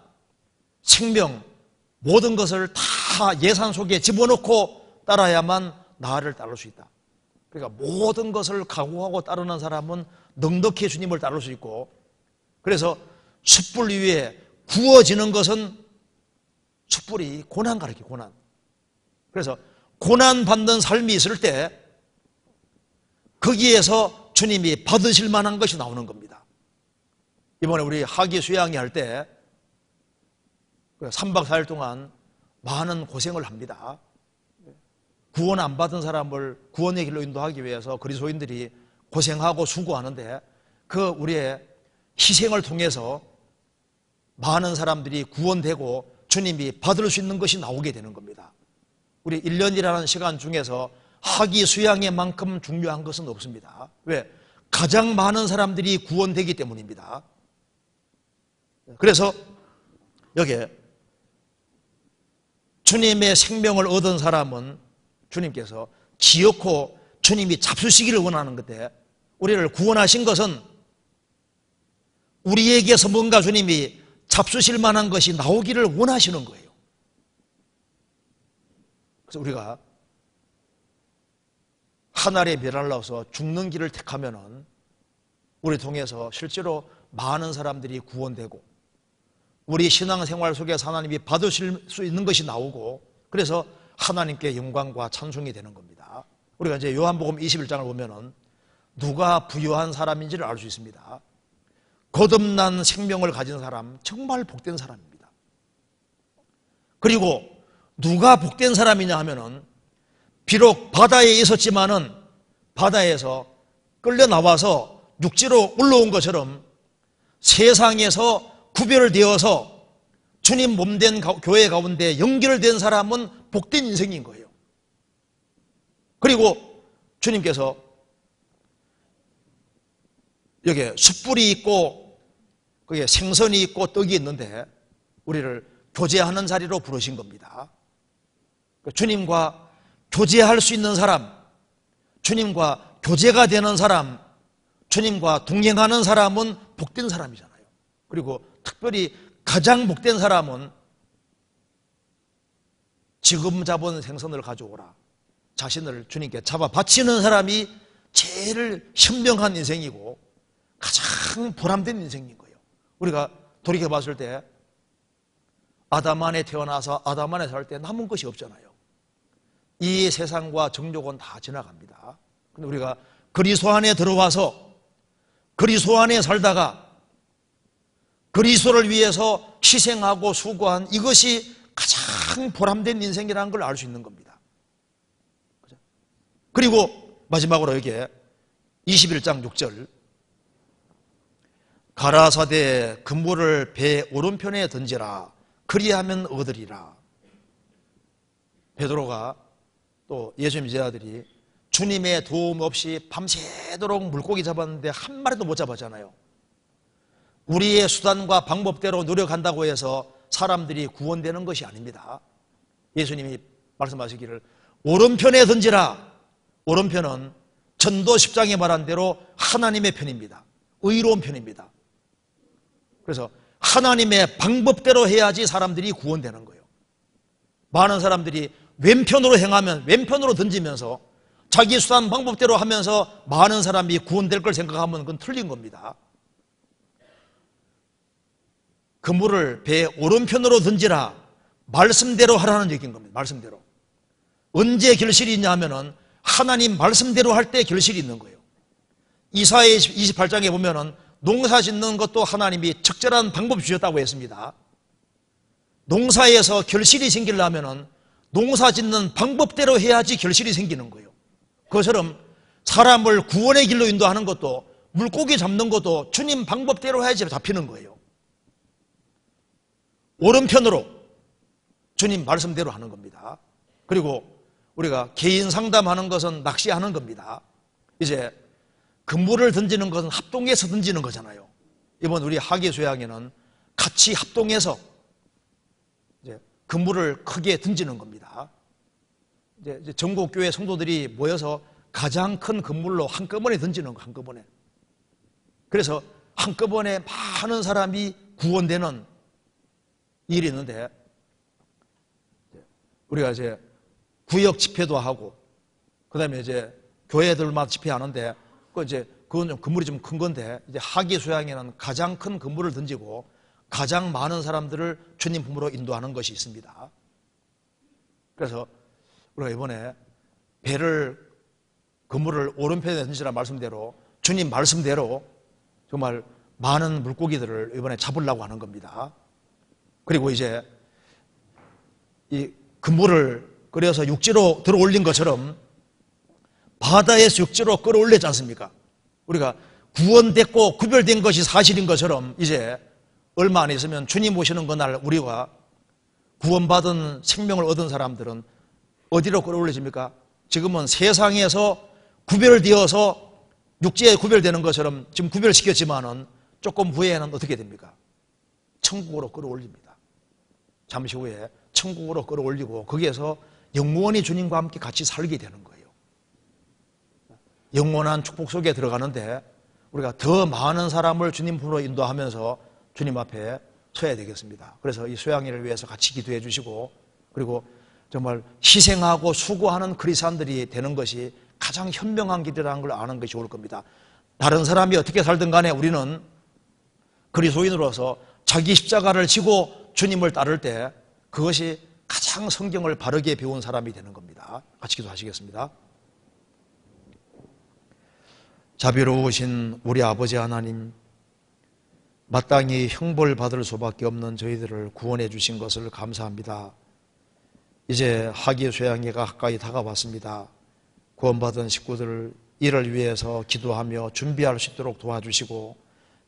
생명 모든 것을 다 예산 속에 집어넣고 따라야만 나를 따를 수 있다. 그러니까 모든 것을 각오하고 따르는 사람은 넉넉히 주님을 따를 수 있고, 그래서 숯불 위에 구워지는 것은 숯불이 고난 가르쳐, 고난. 그래서 고난 받는 삶이 있을 때 거기에서 주님이 받으실 만한 것이 나오는 겁니다. 이번에 우리 하기 수양회 할 때 3박 4일 동안 많은 고생을 합니다. 구원 안 받은 사람을 구원의 길로 인도하기 위해서 그리스도인들이 고생하고 수고하는데 그 우리의 희생을 통해서 많은 사람들이 구원되고 주님이 받을 수 있는 것이 나오게 되는 겁니다. 우리 1년이라는 시간 중에서 하기 수양회만큼 중요한 것은 없습니다. 왜? 가장 많은 사람들이 구원되기 때문입니다. 그래서 여기에 주님의 생명을 얻은 사람은 주님께서 기어코 주님이 잡수시기를 원하는 건데, 우리를 구원하신 것은 우리에게서 뭔가 주님이 잡수실 만한 것이 나오기를 원하시는 거예요. 그래서 우리가 하늘의 멸할라서 죽는 길을 택하면은 우리 통해서 실제로 많은 사람들이 구원되고 우리 신앙생활 속에서 하나님이 받으실 수 있는 것이 나오고, 그래서 하나님께 영광과 찬송이 되는 겁니다. 우리가 이제 요한복음 21장을 보면은 누가 부유한 사람인지를 알 수 있습니다. 거듭난 생명을 가진 사람, 정말 복된 사람입니다. 그리고 누가 복된 사람이냐 하면은 비록 바다에 있었지만은 바다에서 끌려 나와서 육지로 올라온 것처럼 세상에서 구별되어서 주님 몸된 교회 가운데 연결된 사람은 복된 인생인 거예요. 그리고 주님께서 여기에 숯불이 있고 거기에 생선이 있고 떡이 있는데 우리를 교제하는 자리로 부르신 겁니다. 주님과 교제할 수 있는 사람, 주님과 교제가 되는 사람, 주님과 동행하는 사람은 복된 사람이잖아요. 그리고 특별히 가장 복된 사람은 지금 잡은 생선을 가져오라, 자신을 주님께 잡아 바치는 사람이 제일 현명한 인생이고 가장 보람된 인생인 거예요. 우리가 돌이켜봤을 때 아담 안에 태어나서 아담 안에 살 때 남은 것이 없잖아요. 이 세상과 정욕은 다 지나갑니다. 근데 우리가 그리스도 안에 들어와서 그리스도 안에 살다가 그리스도를 위해서 희생하고 수고한 이것이 가장 보람된 인생이라는 걸 알 수 있는 겁니다. 그리고 마지막으로 여기에 21장 6절, 가라사대 그물을 배 오른편에 던지라, 그리하면 얻으리라. 베드로가 또 예수님 제자들이 주님의 도움 없이 밤새도록 물고기 잡았는데 한 마리도 못 잡았잖아요. 우리의 수단과 방법대로 노력한다고 해서 사람들이 구원되는 것이 아닙니다. 예수님이 말씀하시기를 오른편에 던지라. 오른편은 전도 10장에 말한 대로 하나님의 편입니다. 의로운 편입니다. 그래서 하나님의 방법대로 해야지 사람들이 구원되는 거예요. 많은 사람들이 왼편으로 행하면, 왼편으로 던지면서 자기 수단 방법대로 하면서 많은 사람이 구원될 걸 생각하면 그건 틀린 겁니다. 그물을 배 오른편으로 던지라, 말씀대로 하라는 얘기인 겁니다. 말씀대로. 언제 결실이 있냐 하면은 하나님 말씀대로 할 때 결실이 있는 거예요. 이사야 28장에 보면은 농사 짓는 것도 하나님이 적절한 방법 주셨다고 했습니다. 농사에서 결실이 생기려면은 농사 짓는 방법대로 해야지 결실이 생기는 거예요. 그것처럼 사람을 구원의 길로 인도하는 것도, 물고기 잡는 것도 주님 방법대로 해야지 잡히는 거예요. 오른편으로 주님 말씀대로 하는 겁니다. 그리고 우리가 개인 상담하는 것은 낚시하는 겁니다. 이제 그물을 던지는 것은 합동해서 던지는 거잖아요. 이번 우리 학예 수양에는 같이 합동해서 이제 그물을 크게 던지는 겁니다. 이제 전국 교회 성도들이 모여서 가장 큰 그물로 한꺼번에 던지는 거, 한꺼번에. 그래서 한꺼번에 많은 사람이 구원되는 일이 있는데, 우리가 이제 구역 집회도 하고, 그 다음에 이제 교회들마다 집회하는데, 그건 좀 그물이 좀 큰 건데, 이제 학예 수양에는 가장 큰 그물을 던지고 가장 많은 사람들을 주님 품으로 인도하는 것이 있습니다. 그래서 우리가 이번에 그물을 오른편에 던지라 말씀대로, 주님 말씀대로 정말 많은 물고기들을 이번에 잡으려고 하는 겁니다. 그리고 이제 이 그물을 끓여서 육지로 들어 올린 것처럼 바다에서 육지로 끌어올렸지 않습니까? 우리가 구원됐고 구별된 것이 사실인 것처럼 이제 얼마 안 있으면 주님 오시는 그날 우리가 구원받은 생명을 얻은 사람들은 어디로 끌어올려집니까? 지금은 세상에서 구별되어서 육지에 구별되는 것처럼 지금 구별시켰지만은 조금 후에는 어떻게 됩니까? 천국으로 끌어올립니다. 잠시 후에 천국으로 끌어올리고 거기에서 영원히 주님과 함께 같이 살게 되는 거예요. 영원한 축복 속에 들어가는데 우리가 더 많은 사람을 주님 품으로 인도하면서 주님 앞에 서야 되겠습니다. 그래서 이 수양회를 위해서 같이 기도해 주시고, 그리고 정말 희생하고 수고하는 크리스찬들이 되는 것이 가장 현명한 길이라는 걸 아는 것이 옳을 겁니다. 다른 사람이 어떻게 살든 간에 우리는 그리스도인으로서 자기 십자가를 지고 주님을 따를 때 그것이 가장 성경을 바르게 배운 사람이 되는 겁니다. 같이 기도하시겠습니다. 자비로우신 우리 아버지 하나님, 마땅히 형벌받을 수밖에 없는 저희들을 구원해 주신 것을 감사합니다. 이제 학예 수양회가 가까이 다가왔습니다. 구원받은 식구들을 이를 위해서 기도하며 준비할 수 있도록 도와주시고,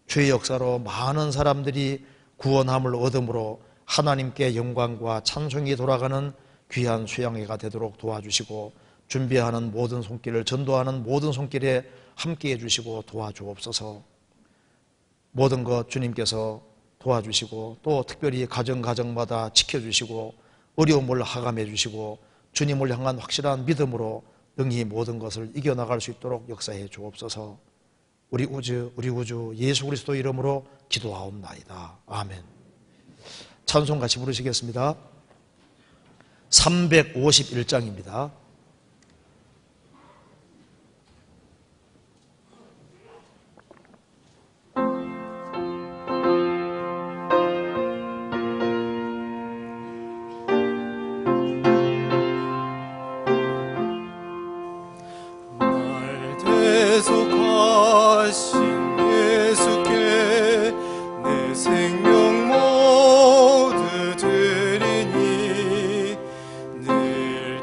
주의 역사로 많은 사람들이 구원함을 얻음으로 하나님께 영광과 찬송이 돌아가는 귀한 수양회가 되도록 도와주시고, 준비하는 모든 손길을, 전도하는 모든 손길에 함께해 주시고 도와주옵소서. 모든 것 주님께서 도와주시고, 또 특별히 가정마다 지켜주시고 어려움을 하감해 주시고 주님을 향한 확실한 믿음으로 능히 모든 것을 이겨나갈 수 있도록 역사해 주옵소서. 우리 구주 예수 그리스도 이름으로 기도하옵나이다. 아멘. 찬송 같이 부르시겠습니다. 351장입니다.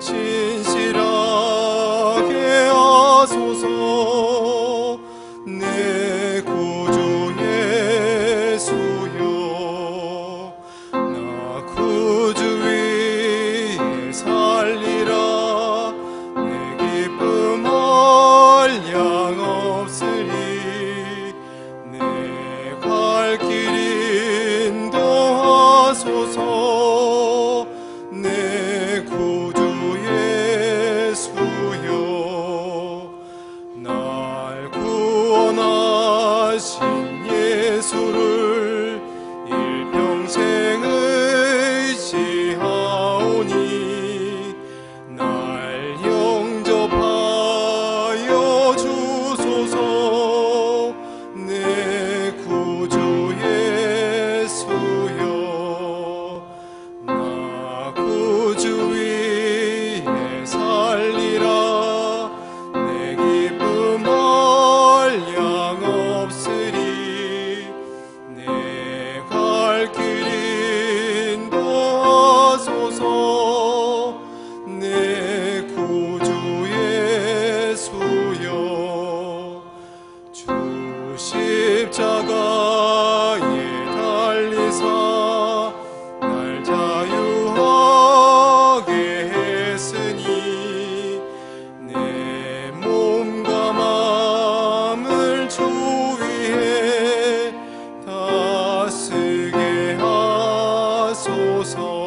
진실 하사 날 자유하게 했으니 내 몸과 마음을 주 위에 다스게 하소서.